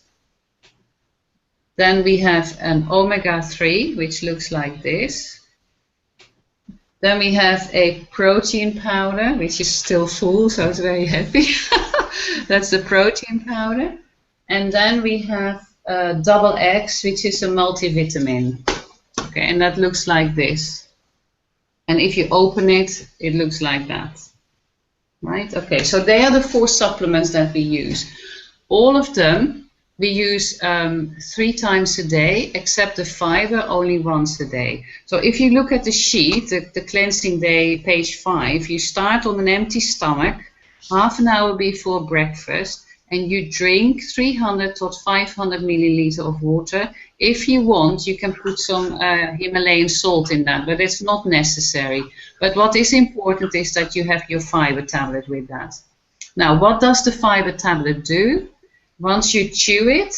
Then we have an omega-3, which looks like this. Then we have a protein powder, which is still full, so it's very happy. That's the protein powder. And then we have double X, which is a multivitamin. Okay, and that looks like this. And if you open it, it looks like that. Right? Okay, so they are the 4 supplements that we use. All of them we use 3 times a day, except the fiber only once a day. So if you look at the sheet, the cleansing day, page 5, you start on an empty stomach, half an hour before breakfast, and you drink 300 to 500 milliliters of water. If you want, you can put some Himalayan salt in that, but it's not necessary. But what is important is that you have your fiber tablet with that. Now, what does the fiber tablet do? Once you chew it,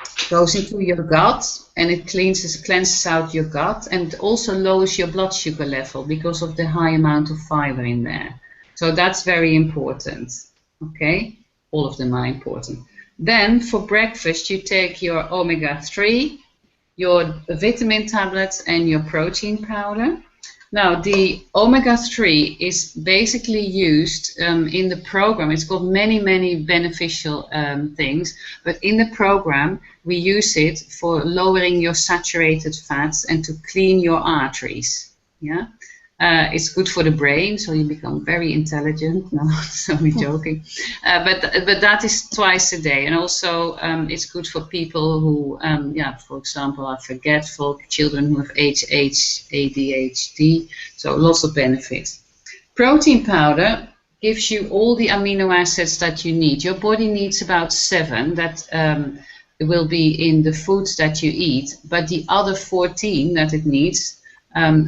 it goes into your gut, and it cleanses out your gut, and it also lowers your blood sugar level because of the high amount of fiber in there. So that's very important. Okay, all of them are important. Then for breakfast, you take your omega-3, your vitamin tablets, and your protein powder. Now, the omega-3 is basically used in the program. It's got many, many beneficial things, but in the program, we use it for lowering your saturated fats and to clean your arteries. Yeah. It's good for the brain, so you become very intelligent. No, it's only joking. But that is twice a day, and also it's good for people who, for example, are forgetful, children who have ADHD. So lots of benefits. Protein powder gives you all the amino acids that you need. Your body needs about 7 that will be in the foods that you eat, but the other 14 that it needs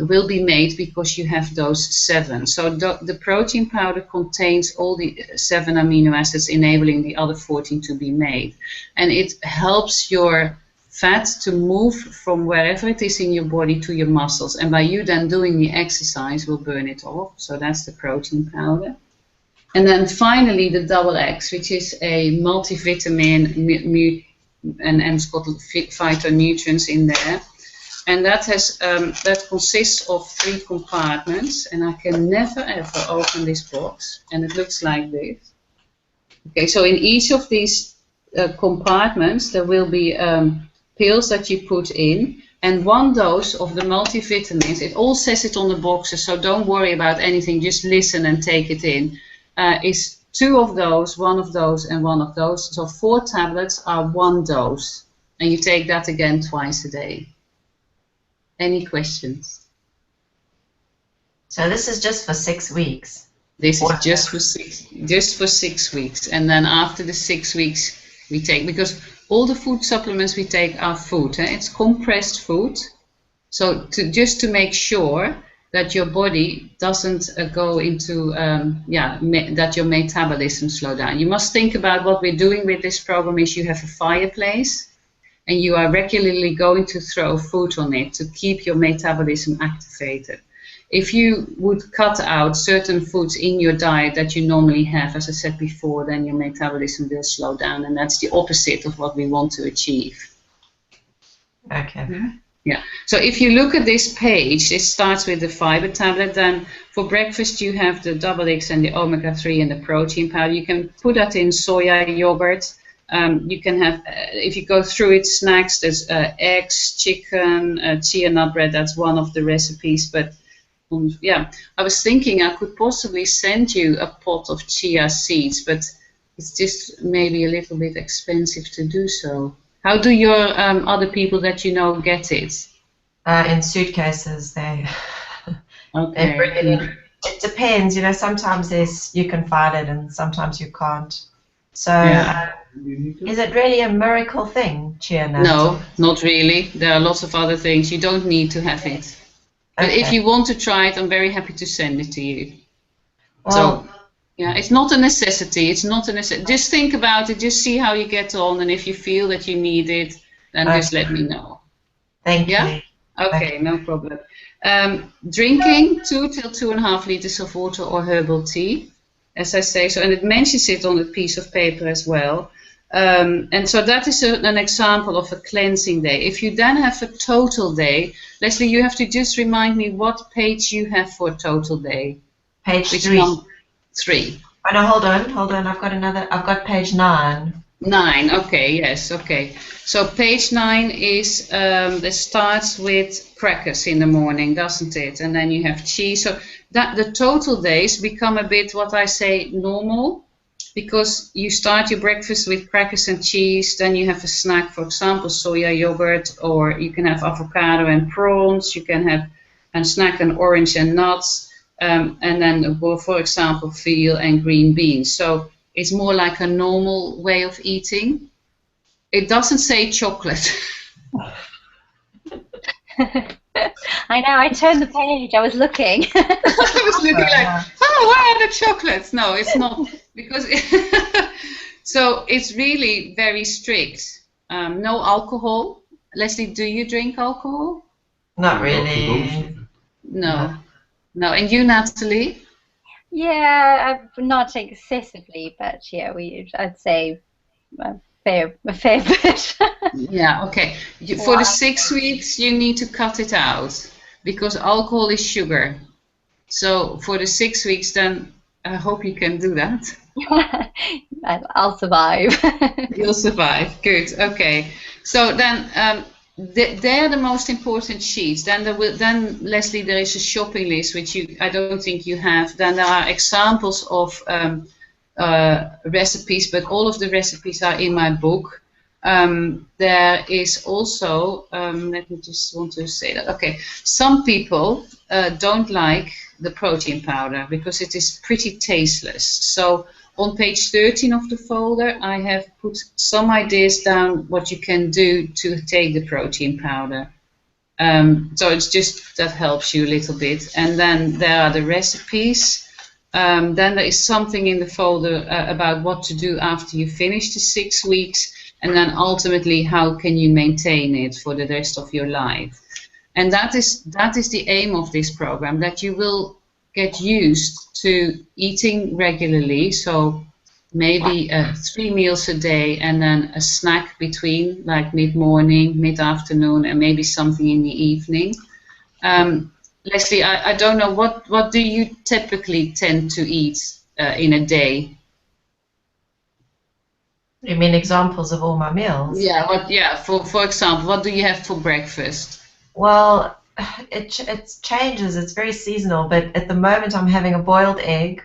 will be made because you have those 7. So the protein powder contains all the 7 amino acids, enabling the other 14 to be made. And it helps your fat to move from wherever it is in your body to your muscles. And by you then doing the exercise, will burn it off. So that's the protein powder. And then finally, the double X, which is a multivitamin and it's got phytonutrients in there. And that has that consists of 3 compartments, and I can never ever open this box, and it looks like this. Okay, so in each of these compartments there will be pills that you put in, and 1 dose of the multivitamins. It all says it on the boxes, so don't worry about anything. Just listen and take it in. Is 2 of those, 1 of those, and 1 of those. So 4 tablets are 1 dose, and you take that again twice a day. Any questions? So this is just for 6 weeks. This is just for 6 weeks, and then after the 6 weeks we take, because all the food supplements we take are food. It's compressed food, so just to make sure that your body doesn't go into that your metabolism slow down. You must think about what we're doing with this program is you have a fireplace, and you are regularly going to throw food on it to keep your metabolism activated. If you would cut out certain foods in your diet that you normally have, as I said before, then your metabolism will slow down, and that's the opposite of what we want to achieve. Okay. Yeah. So if you look at this page, it starts with the fiber tablet. Then for breakfast you have the double X and the omega-3 and the protein powder. You can put that in soya yogurt. You can have, if you go through it, snacks, there's eggs, chicken, chia nut bread, that's one of the recipes. But I was thinking I could possibly send you a pot of chia seeds, but it's just maybe a little bit expensive to do so. How do your other people that you know get it? In suitcases, they bring it in. It depends, sometimes you can find it and sometimes you can't. So is it really a miracle thing, chia nuts? No, not really. There are lots of other things. You don't need to have it. But if you want to try it, I'm very happy to send it to you. Well, so, it's not a necessity. It's not a necessity. Just think about it. Just see how you get on. And if you feel that you need it, then just let me know. Thank you. Okay, no problem. Drinking 2 till 2.5 liters of water or herbal tea, as I say. So, and it mentions it on a piece of paper as well. And so that is an example of a cleansing day. If you then have a total day, Leslie, you have to just remind me what page you have for a total day. Page 3. 3. Oh, no, hold on. I've got page 9. 9, okay, yes, okay. So page 9 is, that starts with crackers in the morning, doesn't it? And then you have cheese. So that the total days become a bit, what I say, normal. Because you start your breakfast with crackers and cheese, then you have a snack, for example, soya yogurt, or you can have avocado and prawns, you can have a snack and orange and nuts, and then, for example, veal and green beans. So it's more like a normal way of eating. It doesn't say chocolate. I know, I turned the page, I was looking. I was looking like, where are the chocolates? No, it's not, because so it's really very strict. No alcohol. Leslie, do you drink alcohol? Not really. No. And you, Natalie? Yeah, not excessively, but I'd say a fair bit. Yeah, okay. For the 6 weeks, you need to cut it out. because alcohol is sugar. So for the 6 weeks, then I hope you can do that. I'll survive. You'll survive. Good. Okay. So then they're the most important sheets. Then Leslie, there is a shopping list which I don't think you have. Then there are examples of recipes, but all of the recipes are in my book. There is also, let me just want to say that. Okay, some people don't like the protein powder because it is pretty tasteless. So on page 13 of the folder, I have put some ideas down what you can do to take the protein powder. So it's just that helps you a little bit. And then there are the recipes. Then there is something in the folder about what to do after you finish the 6 weeks, and then ultimately how can you maintain it for the rest of your life. And that is the aim of this program, that you will get used to eating regularly. So maybe 3 meals a day and then a snack between, like mid-morning, mid-afternoon, and maybe something in the evening. Leslie, I don't know, what do you typically tend to eat in a day? You mean examples of all my meals? Yeah. For example, what do you have for breakfast? Well, it changes. It's very seasonal. But at the moment, I'm having a boiled egg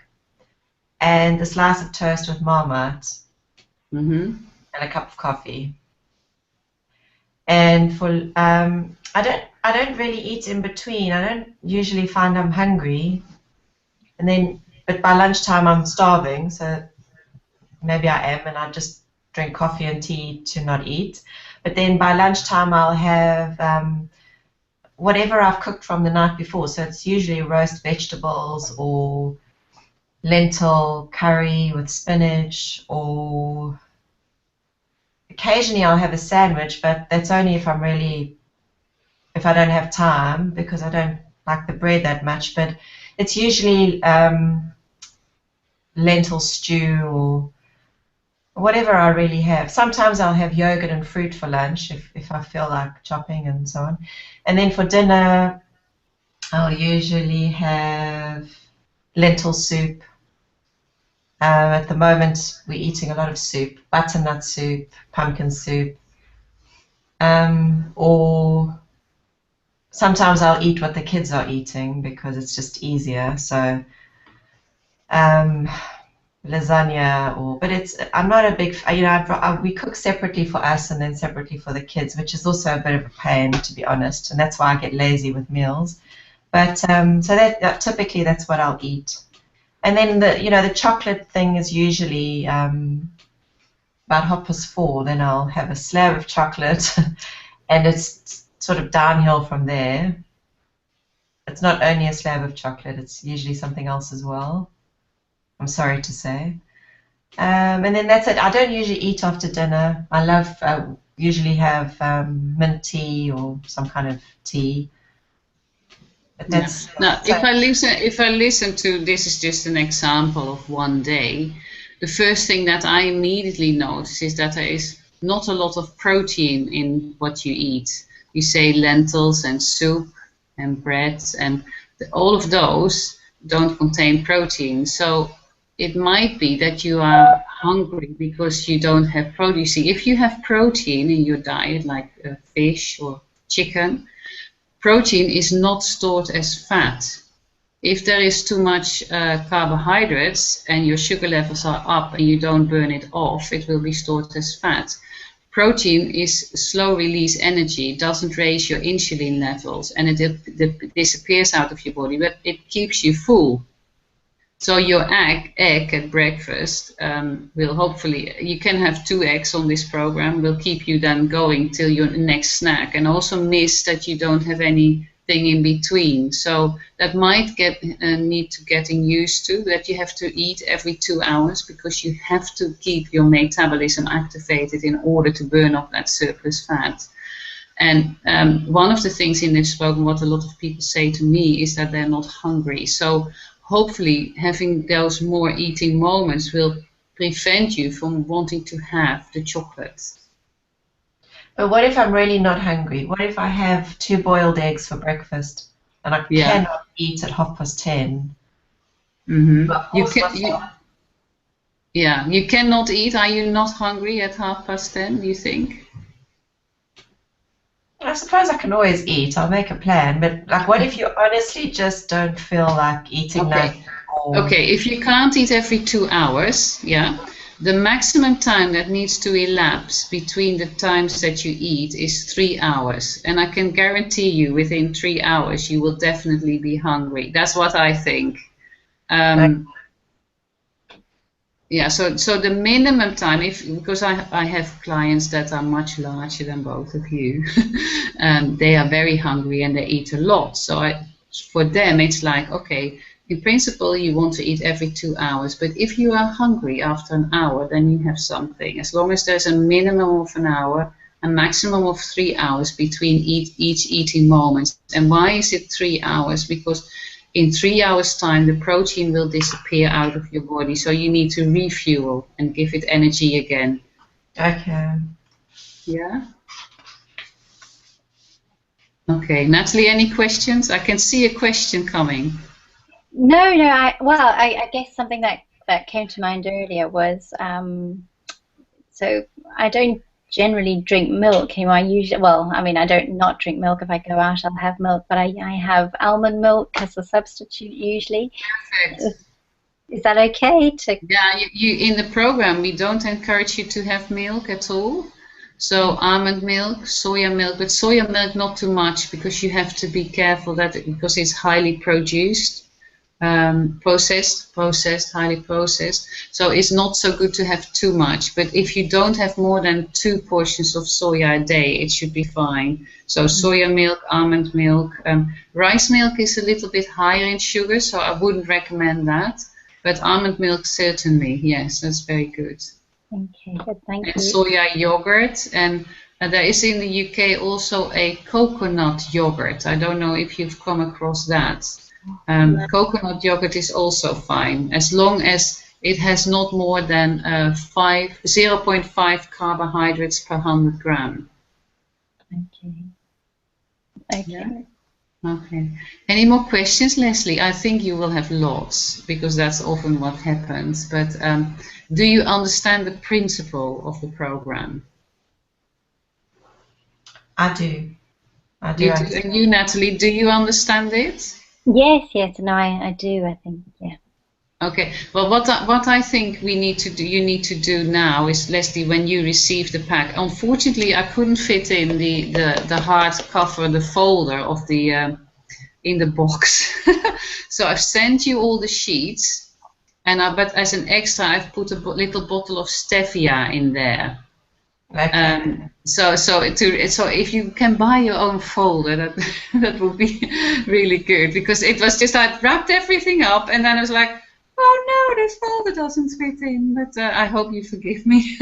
and a slice of toast with Marmite, and a cup of coffee. And for I don't really eat in between. I don't usually find I'm hungry, but by lunchtime I'm starving. So maybe I am, and I just drink coffee and tea to not eat. But then by lunchtime I'll have whatever I've cooked from the night before. So it's usually roast vegetables or lentil curry with spinach, or occasionally I'll have a sandwich, but that's only if I don't have time, because I don't like the bread that much. But it's usually lentil stew or whatever I really have. Sometimes I'll have yogurt and fruit for lunch if I feel like chopping and so on. And then for dinner, I'll usually have lentil soup. At the moment, we're eating a lot of soup, butternut soup, pumpkin soup, or sometimes I'll eat what the kids are eating because it's just easier. So lasagna, but I'm not a big, we cook separately for us and then separately for the kids, which is also a bit of a pain, to be honest, and that's why I get lazy with meals. But so that typically that's what I'll eat. And then the chocolate thing is usually about 4:30. Then I'll have a slab of chocolate, and it's sort of downhill from there. It's not only a slab of chocolate; it's usually something else as well, I'm sorry to say. And then that's it. I don't usually eat after dinner. I usually have mint tea or some kind of tea. But that's now, if I listen to this, is just an example of one day. The first thing that I immediately notice is that there is not a lot of protein in what you eat. You say lentils and soup and bread, and all of those don't contain protein. So it might be that you are hungry because you don't have protein. See, if you have protein in your diet, like fish or chicken, protein is not stored as fat. If there is too much carbohydrates and your sugar levels are up and you don't burn it off, it will be stored as fat. Protein is slow release energy, doesn't raise your insulin levels, and it disappears out of your body, but it keeps you full. So your egg at breakfast will hopefully, you can have 2 eggs on this program, will keep you then going till your next snack, and also miss that you don't have anything in between. So that might need to getting used to, that you have to eat every 2 hours, because you have to keep your metabolism activated in order to burn off that surplus fat. And one of the things in this program, what a lot of people say to me, is that they're not hungry. So hopefully having those more eating moments will prevent you from wanting to have the chocolate. But what if I'm really not hungry? What if I have 2 boiled eggs for breakfast? and I Yeah. cannot eat at 10:30. Mm-hmm. But You also can. Yeah, you cannot eat. Are you not hungry at 10:30? Do you think? I suppose I can always eat. I'll make a plan. But like, what if you honestly just don't feel like eating nothing? Okay, if you can't eat every 2 hours, yeah, the maximum time that needs to elapse between the times that you eat is 3 hours. And I can guarantee you within 3 hours you will definitely be hungry. That's what I think. Yeah, so the minimum time, because I have clients that are much larger than both of you, they are very hungry and they eat a lot. So for them, it's like, okay, in principle, you want to eat every 2 hours, but if you are hungry after an hour, then you have something. As long as there's a minimum of an hour, a maximum of 3 hours between each eating moment. And why is it 3 hours? Because in 3 hours' time, the protein will disappear out of your body, so you need to refuel and give it energy again. Okay. Yeah? Okay, Natalie, any questions? I can see a question coming. No, I guess something that came to mind earlier was, so I don't generally drink milk. I usually, I don't not drink milk. If I go out, I'll have milk, but I have almond milk as a substitute usually. Perfect. Is that okay? Yeah, you in the program, we don't encourage you to have milk at all. So almond milk, soya milk, but soya milk not too much because you have to be careful because it's highly produced. Highly processed. So it's not so good to have too much. But if you don't have more than 2 portions of soya a day, it should be fine. So soya milk, almond milk, rice milk is a little bit higher in sugar, so I wouldn't recommend that. But almond milk certainly, yes, that's very good. Okay, good, thank you. Soya yogurt, and there is in the UK also a coconut yogurt. I don't know if you've come across that. Coconut yogurt is also fine, as long as it has not more than 0.5 carbohydrates per 100 gram. Okay. Yeah? Okay. Any more questions, Leslie? I think you will have lots, because that's often what happens. But do you understand the principle of the program? I do. And you, Natalie, do you understand it? Yes, no, I do, I think, yeah. Okay. Well, what I think you need to do now is, Leslie, when you receive the pack. Unfortunately, I couldn't fit in the hard cover, the folder of the in the box. So I've sent you all the sheets, but as an extra, I've put a little bottle of stevia in there. Okay. So if you can buy your own folder, that would be really good, because it was just I'd wrapped everything up and then I was like, oh no, this folder doesn't fit in. But I hope you forgive me.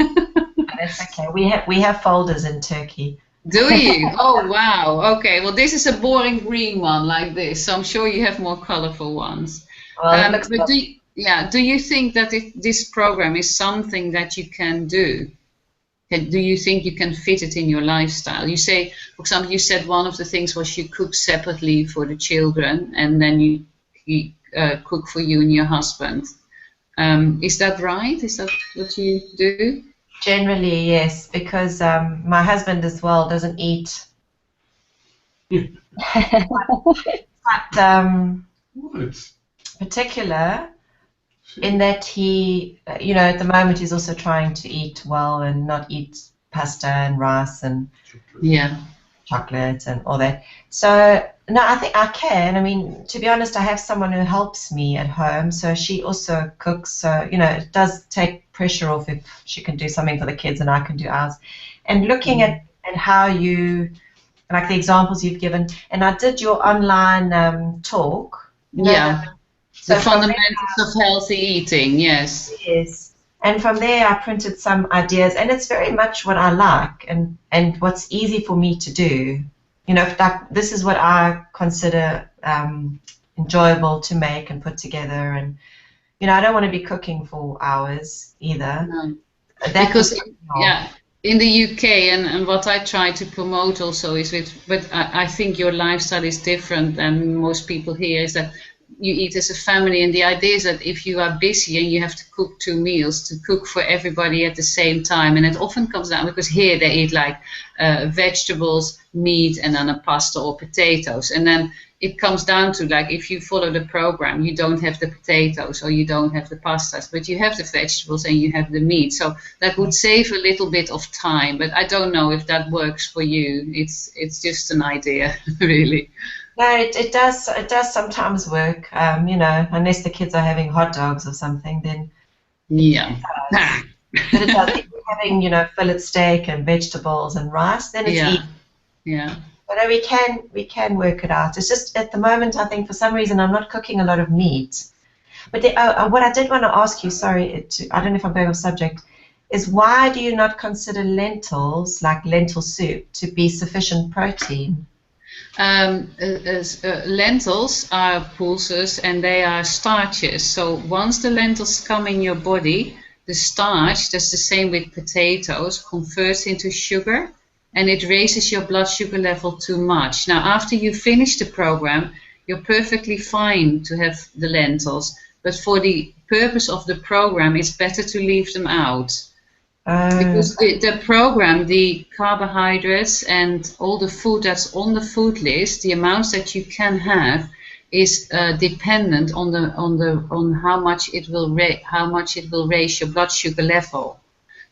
That's okay. We have folders in Turkey. Do you? Oh wow. Okay. Well, this is a boring green one like this, so I'm sure you have more colorful ones. Well, but do you think that this program is something that you can do? Do you think you can fit it in your lifestyle? You say, for example, you said one of the things was you cook separately for the children, and then you cook for you and your husband. Is that right? Is that what you do? Generally, yes, because my husband as well doesn't eat. But particular in that he, at the moment he's also trying to eat well and not eat pasta and rice and chocolate and all that. So no, I think I can. I mean, to be honest, I have someone who helps me at home, so she also cooks. So it does take pressure off if she can do something for the kids and I can do ours. And looking at how you, like the examples you've given, and I did your online talk. The fundamentals of healthy eating, yes. Yes. And from there I printed some ideas, and it's very much what I like and what's easy for me to do. Like this is what I consider enjoyable to make and put together, and I don't want to be cooking for hours either. No. in the UK, and what I try to promote also is but I think your lifestyle is different than most people here, is that you eat as a family, and the idea is that if you are busy and you have to cook 2 meals, to cook for everybody at the same time, and it often comes down, because here they eat like vegetables, meat, and then a pasta or potatoes, and then it comes down to, like, if you follow the program, you don't have the potatoes or you don't have the pastas, but you have the vegetables and you have the meat. So that would save a little bit of time, but I don't know if that works for you. It's just an idea, really. No, it does. It does sometimes work. You know, unless the kids are having hot dogs or something, then Yeah. but it does. If you're having, you know, fillet steak and vegetables and rice, then it's easy. Yeah. But we can work it out. It's just at the moment, I think for some reason I'm not cooking a lot of meat. But what I did want to ask you, sorry, I don't know if I'm going off subject, is why do you not consider lentils, like lentil soup, to be sufficient protein? Lentils are pulses and they are starches. So once the lentils come in your body, the starch, that's the same with potatoes, converts into sugar, and it raises your blood sugar level too much. Now, after you finish the program, you're perfectly fine to have the lentils, but for the purpose of the program, it's better to leave them out. Because the program, the carbohydrates and all the food that's on the food list, the amounts that you can have is dependent on how much it will raise your blood sugar level.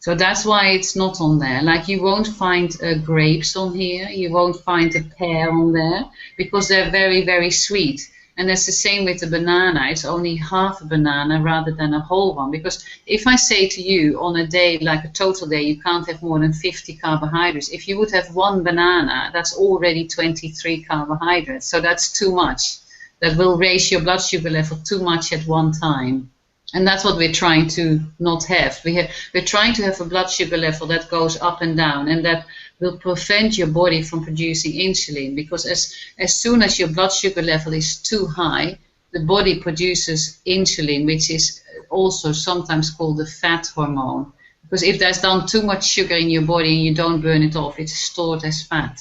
So that's why it's not on there. Like, you won't find grapes on here, you won't find a pear on there, because they're very, very sweet. And that's the same with the banana. It's only half a banana rather than a whole one. Because if I say to you on a day, like a total day, you can't have more than 50 carbohydrates. If you would have one banana, that's already 23 carbohydrates. So that's too much. That will raise your blood sugar level too much at one time. And that's what we're trying to not have. We're trying to have a blood sugar level that goes up and down, and that will prevent your body from producing insulin, because as soon as your blood sugar level is too high, the body produces insulin, which is also sometimes called the fat hormone. Because if there's done too much sugar in your body and you don't burn it off, it's stored as fat.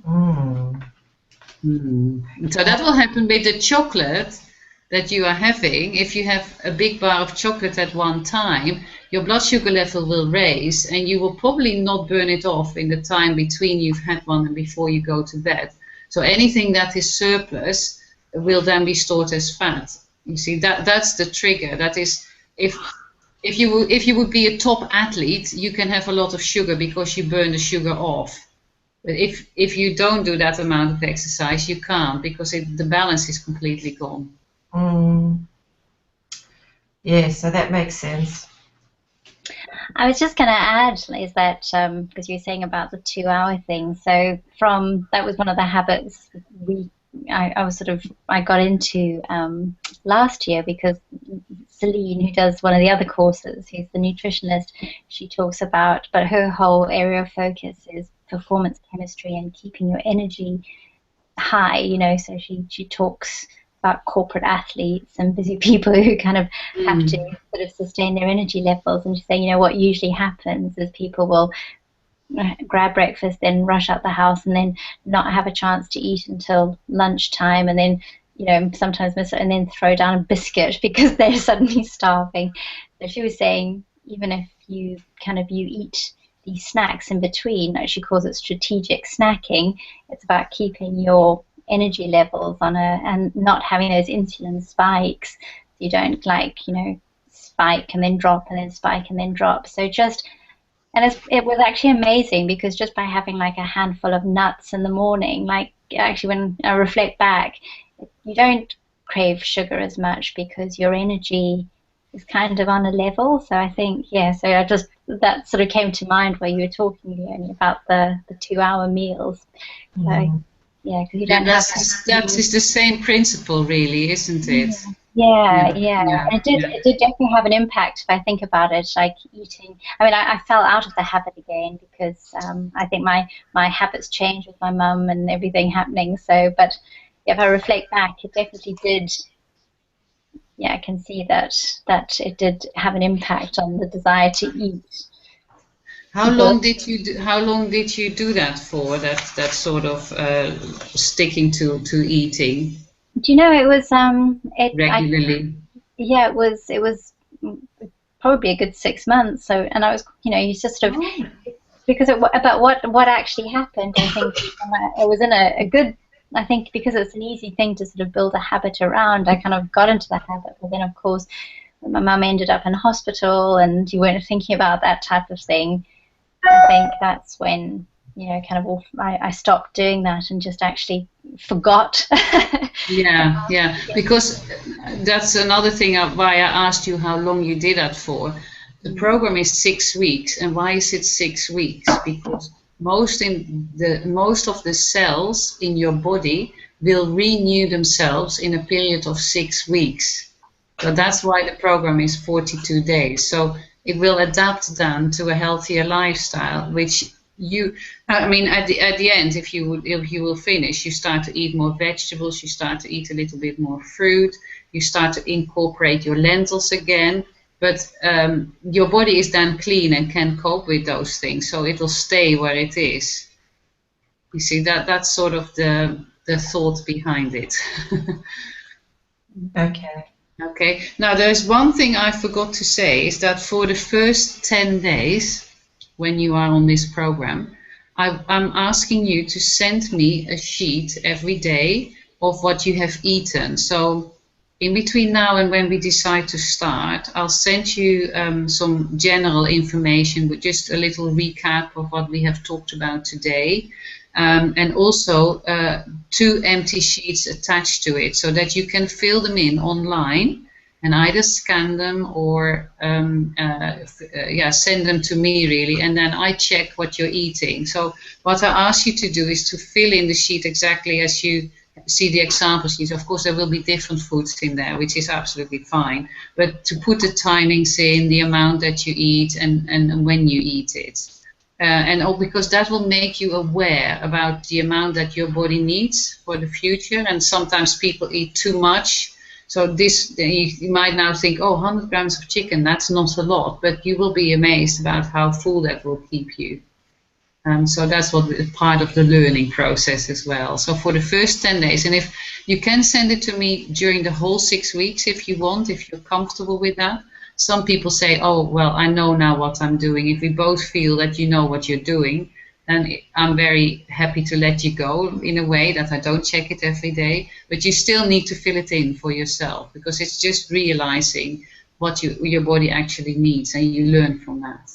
So that will happen with the chocolate that you are having. If you have a big bar of chocolate at one time, your blood sugar level will raise, and you will probably not burn it off in the time between you've had one and before you go to bed. So anything that is surplus will then be stored as fat. You see, that's the trigger. That is, if you would be a top athlete, you can have a lot of sugar because you burn the sugar off. But if you don't do that amount of exercise, you can't, because the balance is completely gone. Yeah, so that makes sense. I was just going to add, is that because you were saying about the 2-hour thing. So that was one of the habits I got into last year, because Celine, who does one of the other courses, who's the nutritionist, she talks about, but her whole area of focus is performance chemistry and keeping your energy high. You know, so she talks about corporate athletes and busy people who kind of have to sort of sustain their energy levels, and just say, you know, what usually happens is people will grab breakfast, then rush out the house, and then not have a chance to eat until lunchtime, and then, you know, sometimes miss it, and then throw down a biscuit because they're suddenly starving. So she was saying, even if you eat these snacks in between, like she calls it strategic snacking, it's about keeping your energy levels and not having those insulin spikes. You don't, like, you know, spike and then drop and then spike and then drop. So it was actually amazing, because just by having like a handful of nuts in the morning, like, actually when I reflect back, you don't crave sugar as much because your energy is kind of on a level. So I think, so that sort of came to mind while you were talking, Leonie, about the 2-hour meals. So yeah, because you don't have that is the same principle, really, isn't it? Yeah. And it did definitely have an impact, if I think about it, like eating. I mean, I fell out of the habit again because I think my habits changed with my mum and everything happening. So, but if I reflect back, it definitely did. Yeah, I can see that it did have an impact on the desire to eat. How long did you do that for? That sort of sticking to eating Do you know, it was regularly? yeah, it was probably a good 6 months. So, and I was, you just sort of, because about what actually happened, I think it was in a good, I think because it's an easy thing to sort of build a habit around, I kind of got into the habit. But then, of course, my mum ended up in hospital, and you weren't thinking about that type of thing. I think that's when, kind of I stopped doing that and just actually forgot. Yeah, because that's another thing why I asked you how long you did that for. The program is 6 weeks, and why is it 6 weeks? Because most of the cells in your body will renew themselves in a period of 6 weeks. So that's why the program is 42 days. So it will adapt then to a healthier lifestyle, which at the end, if you will finish, you start to eat more vegetables, you start to eat a little bit more fruit, you start to incorporate your lentils again. But your body is then clean and can cope with those things, so it will stay where it is. You see, that's sort of the thought behind it. Okay. Okay. Now, there's one thing I forgot to say, is that for the first 10 days, when you are on this program, I'm asking you to send me a sheet every day of what you have eaten. So in between now and when we decide to start, I'll send you some general information with just a little recap of what we have talked about today. And also 2 empty sheets attached to it, so that you can fill them in online and either scan them or send them to me, really, and then I check what you're eating. So what I ask you to do is to fill in the sheet exactly as you see the example sheet. Of course, there will be different foods in there, which is absolutely fine, but to put the timings in, the amount that you eat, and when you eat it. Because that will make you aware about the amount that your body needs for the future. And sometimes people eat too much. So you might now think, 100 grams of chicken, that's not a lot. But you will be amazed about how full that will keep you. So that's what part of the learning process as well. So for the first 10 days, and if you can send it to me during the whole 6 weeks if you want, if you're comfortable with that. Some people say, I know now what I'm doing. If we both feel that you know what you're doing, then I'm very happy to let you go in a way that I don't check it every day. But you still need to fill it in for yourself, because it's just realizing what your body actually needs, and you learn from that.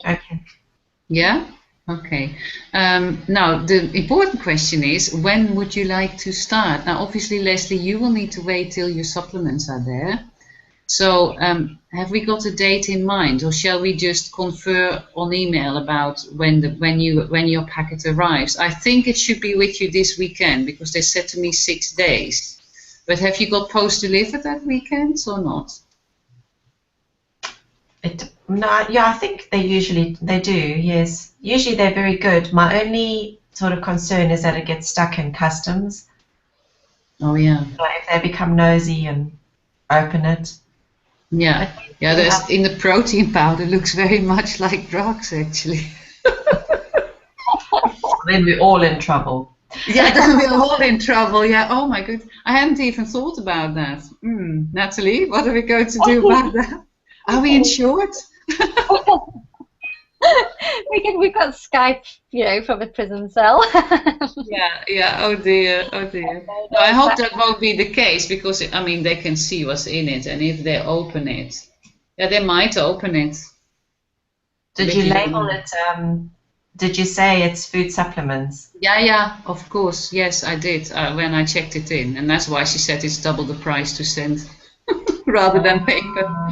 Okay. Yeah? Okay. Now, the important question is, when would you like to start? Now, obviously, Leslie, you will need to wait till your supplements are there. So have we got a date in mind, or shall we just confer on email about when your packet arrives? I think it should be with you this weekend, because they said to me 6 days. But have you got post delivered that weekend or not? I think they do, yes. Usually they're very good. My only sort of concern is that it gets stuck in customs. Oh, yeah. So if they become nosy and open it. Yeah, there's in the protein powder, looks very much like drugs, actually. Then we're all in trouble. Yeah, then we're all in trouble. Yeah. Oh my goodness, I hadn't even thought about that. Natalie, what are we going to do about that? Are we insured? We've got Skype, from a prison cell. Yeah. Oh dear. No, I hope that won't be the case, because they can see what's in it, and if they open it, they might open it. Did you label it? Did you say it's food supplements? Yeah, of course. Yes, I did when I checked it in, and that's why she said it's double the price to send rather than paper.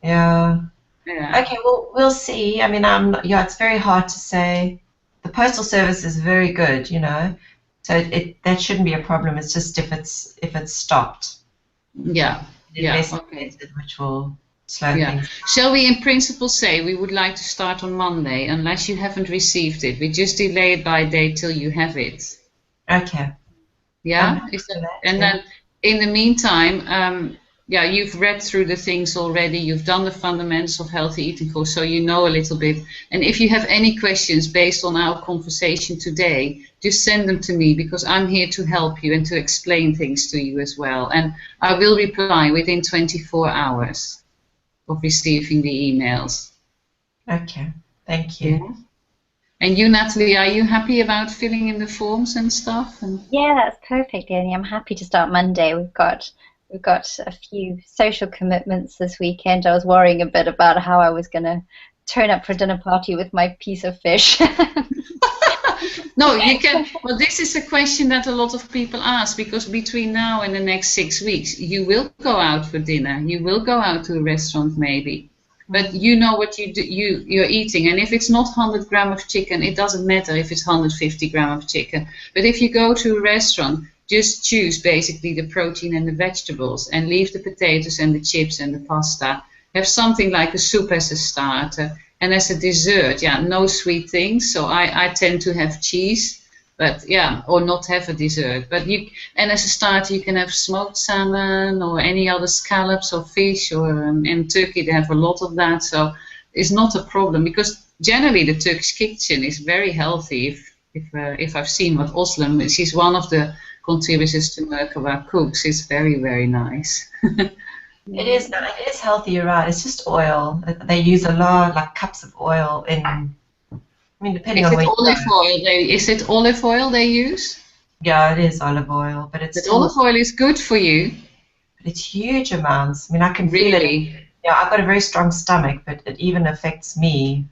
Yeah. Okay, well, we'll see. It's very hard to say. The postal service is very good, so that shouldn't be a problem. It's just if it's stopped. Yeah. Okay. Which will slow things. Shall we, in principle, say we would like to start on Monday, unless you haven't received it? We just delay it by a day till you have it. Okay. Yeah. Then in the meantime, yeah, you've read through the things already. You've done the fundamentals of healthy eating course, so you know a little bit. And if you have any questions based on our conversation today, just send them to me, because I'm here to help you and to explain things to you as well. And I will reply within 24 hours of receiving the emails. Okay, thank you. Yeah. And you, Natalie, are you happy about filling in the forms and stuff? Yeah, that's perfect, Annie. I'm happy to start Monday. We've got a few social commitments this weekend. I was worrying a bit about how I was going to turn up for a dinner party with my piece of fish. No, you can. Well, this is a question that a lot of people ask, because between now and the next 6 weeks, you will go out for dinner. You will go out to a restaurant maybe. But you know what you're eating, and if it's not 100 grams of chicken, it doesn't matter if it's 150 grams of chicken. But if you go to a restaurant, just choose basically the protein and the vegetables, and leave the potatoes and the chips and the pasta. Have something like a soup as a starter, and as a dessert, yeah, no sweet things. So I tend to have cheese. But yeah, or not have a dessert. But and as a starter, you can have smoked salmon or any other scallops or fish, or in Turkey they have a lot of that. So it's not a problem, because generally the Turkish kitchen is very healthy. If I've seen what Özlem, she's one of the contributors to Merkaba Cooks. It's very, very nice. It is healthy, you're right. It's just oil. They use a lot, like cups of oil in. I mean, depending on where is it olive oil they use? Yeah, it is olive oil, but olive oil is good for you. But it's huge amounts. I mean, I can feel it. Yeah, I've got a very strong stomach, but it even affects me.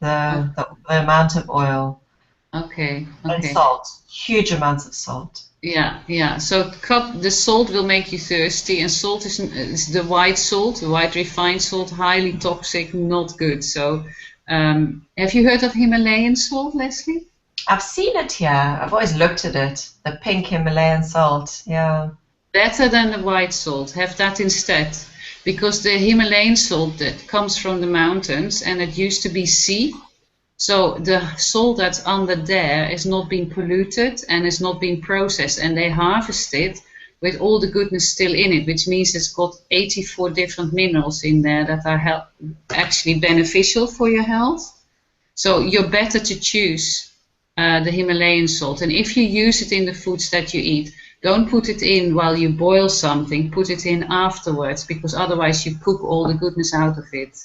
The amount of oil. Okay. And salt, huge amounts of salt. Yeah. So the salt will make you thirsty, and salt is the white salt, the white refined salt, highly toxic, not good. So. Have you heard of Himalayan salt, Leslie? I've seen it here. I've always looked at it. The pink Himalayan salt, yeah. Better than the white salt. Have that instead. Because the Himalayan salt that comes from the mountains, and it used to be sea. So the salt that's under there is not being polluted and is not being processed. And they harvest it with all the goodness still in it, which means it's got 84 different minerals in there that are actually beneficial for your health. So you're better to choose the Himalayan salt. And if you use it in the foods that you eat, don't put it in while you boil something, put it in afterwards, because otherwise you cook all the goodness out of it.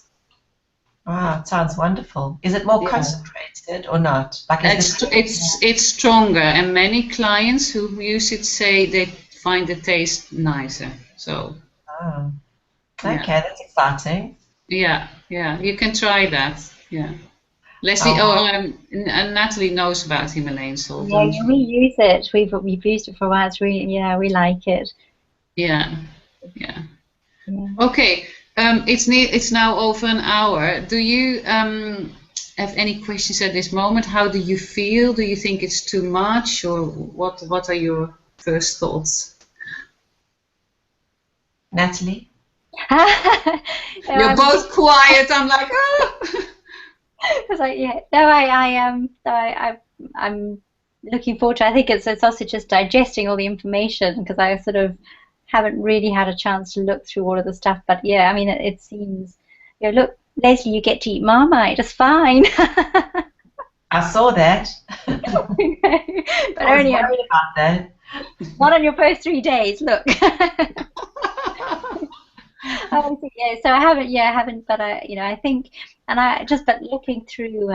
Wow, it sounds wonderful. Is it more concentrated or not? Like it's stronger, and many clients who use it say they find the taste nicer. So. Okay, that's exciting. Yeah, you can try that. Yeah. Leslie, and Natalie knows about Himalayan salt. Yeah, we use it. We've used it for a while. It's really, we like it. Yeah. Okay. It's now over an hour. Do you have any questions at this moment? How do you feel? Do you think it's too much, or what are your first thoughts? Natalie? You're both quiet. I'm like, I was like, yeah. No, I'm looking forward to it. I think it's also just digesting all the information, because I sort of haven't really had a chance to look through all of the stuff. But yeah, I mean, it seems, look, Leslie, you get to eat Marmite. It's fine. I saw that. But I was worried about that. Not on your first 3 days. Look. So I haven't, but I think, but looking through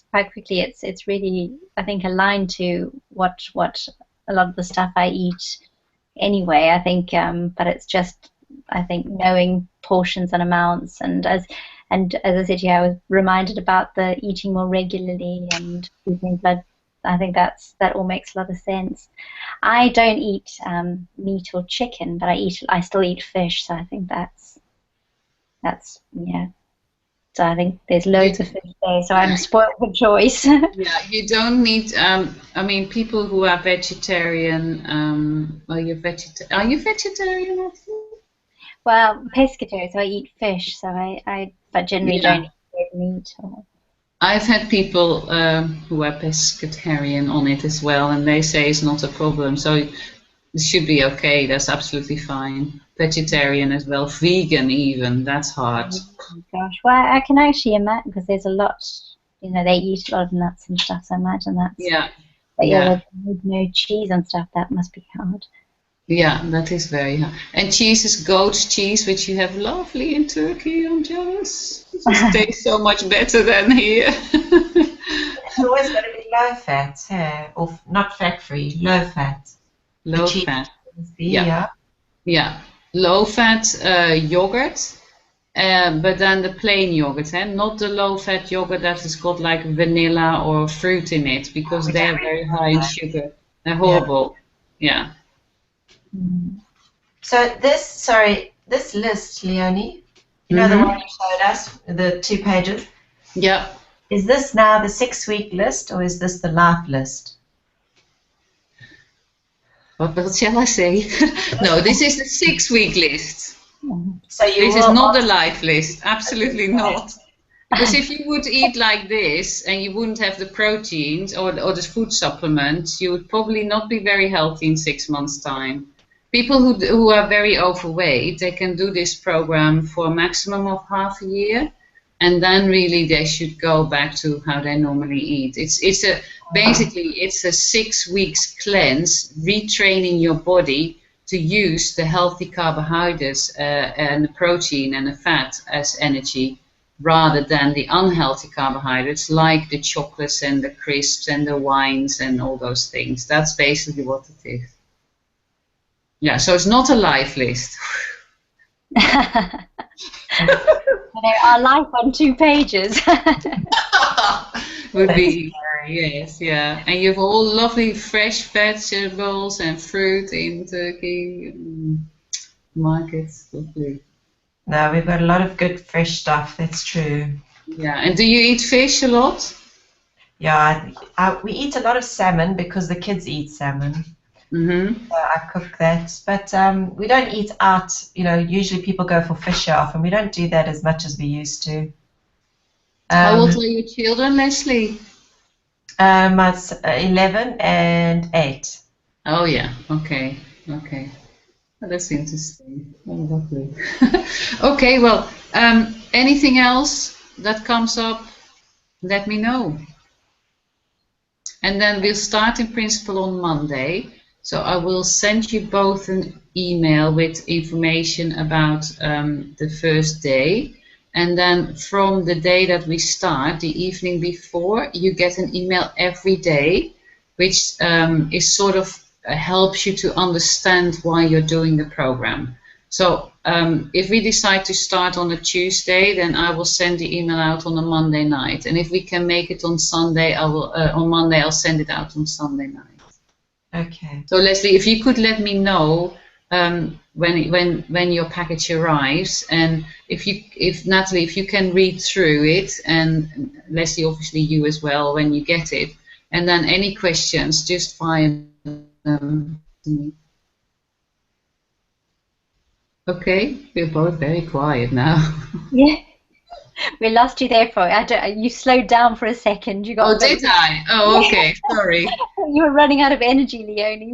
quite quickly, it's really, I think, aligned to what a lot of the stuff I eat anyway. I think, but it's just, I think, knowing portions and amounts, and as I said, I was reminded about the eating more regularly and using blood. I think that all makes a lot of sense. I don't eat meat or chicken, but I still eat fish. So I think that's yeah. So I think there's loads of fish there. So I'm spoiled for choice. Yeah, you don't need. I mean, people who are vegetarian. Are you vegetarian? Actually? Well, pescatarian. So I eat fish. So I but generally don't eat meat. I've had people who are pescatarian on it as well, and they say it's not a problem. So It should be okay. That's absolutely fine. Vegetarian as well, vegan even. That's hard. Oh gosh, well, I can actually imagine because there's a lot. They eat a lot of nuts and stuff. So I imagine that's. Yeah. But Yeah. with no cheese and stuff, that must be hard. Yeah, that is very hard. And cheese is goat's cheese, which you have lovely in Turkey. I'm jealous. It tastes so much better than here. It's always got to be low fat, or not fat free, low fat. Low cheese fat. Yeah. Yeah. Low fat yogurt. But then the plain yogurt, not the low-fat yogurt that has got like vanilla or fruit in it, because they're very high in sugar. They're horrible. Yeah. So this list, Leonie, the one you showed us, the 2 pages. Yeah. Is this now the 6-week list, or is this the life list? What shall I say? No, this is the 6-week list. So this is not the life list. Absolutely not. Because if you would eat like this and you wouldn't have the proteins or the food supplements, you would probably not be very healthy in 6 months' time. People who are very overweight, they can do this program for a maximum of half a year, and then really they should go back to how they normally eat. Basically it's a 6 weeks cleanse, retraining your body to use the healthy carbohydrates and the protein and the fat as energy, rather than the unhealthy carbohydrates like the chocolates and the crisps and the wines and all those things. That's basically what it is. Yeah, so it's not a life list. Our life on 2 pages. Would be, yes, yeah. And you have all lovely fresh vegetables and fruit in Turkey. Markets, lovely. No, we've got a lot of good fresh stuff, that's true. Yeah, and do you eat fish a lot? Yeah, we eat a lot of salmon because the kids eat salmon. Mm-hmm. So I cook that, but we don't eat out. Usually people go for fish off, and we don't do that as much as we used to. How old are your children, Leslie? It's 11 and 8. Oh yeah, okay. Well, that's interesting. Oh, lovely. Okay, well, anything else that comes up, let me know. And then we'll start in principle on Monday. So I will send you both an email with information about the first day. And then from the day that we start, the evening before, you get an email every day, which is sort of helps you to understand why you're doing the program. So if we decide to start on a Tuesday, then I will send the email out on a Monday night. And if we can make it on Sunday, on Monday I'll send it out on Sunday night. Okay. So Leslie, if you could let me know when your package arrives, and if Natalie, if you can read through it, and Leslie, obviously you as well when you get it, and then any questions, just fire them to me. Okay, we're both very quiet now. Yeah, we lost you there for. You slowed down for a second. You got. Oh, did I? Oh, okay. Sorry. You were running out of energy, Leonie.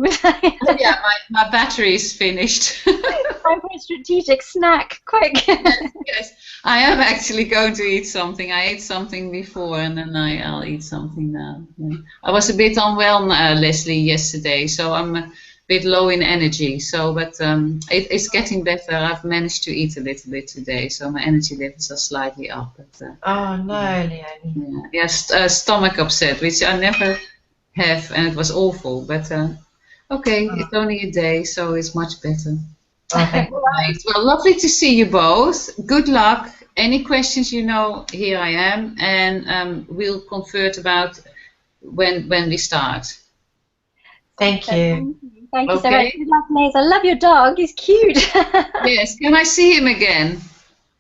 Yeah, my battery is finished. Time for a strategic snack, quick. Yes, I am actually going to eat something. I ate something before, and then I'll eat something now. Yeah. I was a bit unwell, Leslie, yesterday, so I'm a bit low in energy. So, but it's getting better. I've managed to eat a little bit today, so my energy levels are slightly up. But, oh no, Leonie. Yeah, stomach upset, which I never have, and it was awful. But okay, it's only a day, so it's much better. Okay. Right. Well, lovely to see you both. Good luck. Any questions, here I am, and we'll convert about when we start. Thank you. Thank you so much. Good luck, Maze. I love your dog. He's cute. Yes. Can I see him again?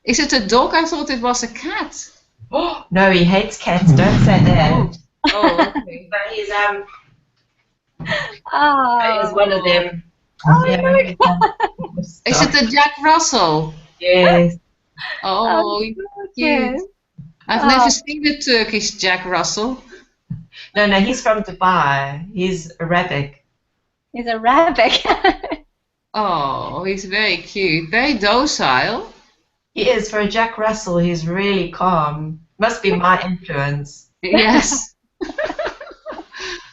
Is it a dog? I thought it was a cat. Oh no, he hates cats. Don't say that. Oh, okay. But he's Oh. one of them. Oh, Yeah. Is it a Jack Russell? Yes. Oh, cute. I've never seen a Turkish Jack Russell. No, he's from Dubai. He's Arabic. He's a rabbit. Oh, he's very cute, very docile. He is, for a Jack Russell, he's really calm. Must be my influence. Yes.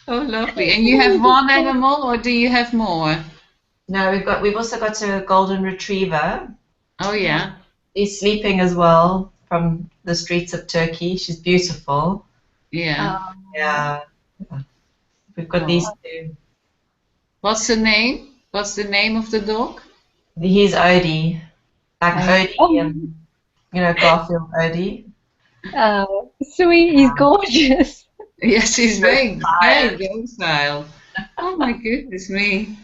Oh, lovely. And you have one animal, or do you have more? No, we've also got a golden retriever. Oh, yeah. He's sleeping as well from the streets of Turkey. She's beautiful. Yeah. Yeah. We've got these two. What's the name? What's the name of the dog? He's Odie. Like Odie, Garfield Odie. Oh, sweet. He's gorgeous. Yes, he's very, very docile. Oh my goodness me.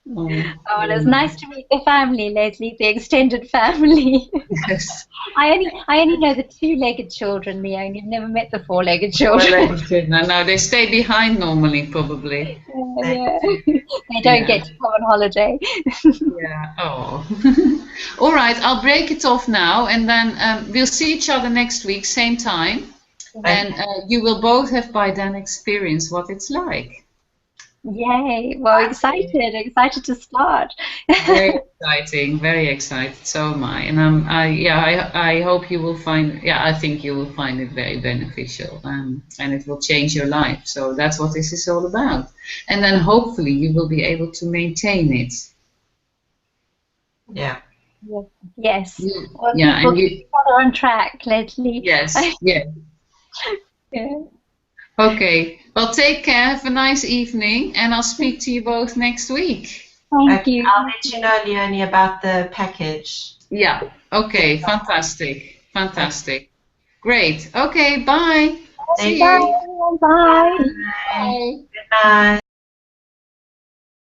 Oh, and it's nice to meet the family, Leslie, the extended family. Yes. I only know the two-legged children, Leonie. I've never met the four-legged children. No, they stay behind normally, probably. Yeah. They don't get to come on holiday. Yeah. Oh. All right, I'll break it off now, and then we'll see each other next week, same time. And you will both have by then experienced what it's like. Yay! Well, excited to start. Very exciting, very excited. So am I, and I hope you will find. Yeah, I think you will find it very beneficial, and it will change your life. So that's what this is all about. And then hopefully you will be able to maintain it. Yeah. Yes. Well, and keep on track, Leslie. Yes. Yes. Yeah. Okay. Well, take care. Have a nice evening, and I'll speak to you both next week. Thank you. I'll let you know, Leonie, about the package. Yeah. Okay. Fantastic. Fantastic. Great. Okay. Bye. See you. Bye. Bye. Bye. Good night.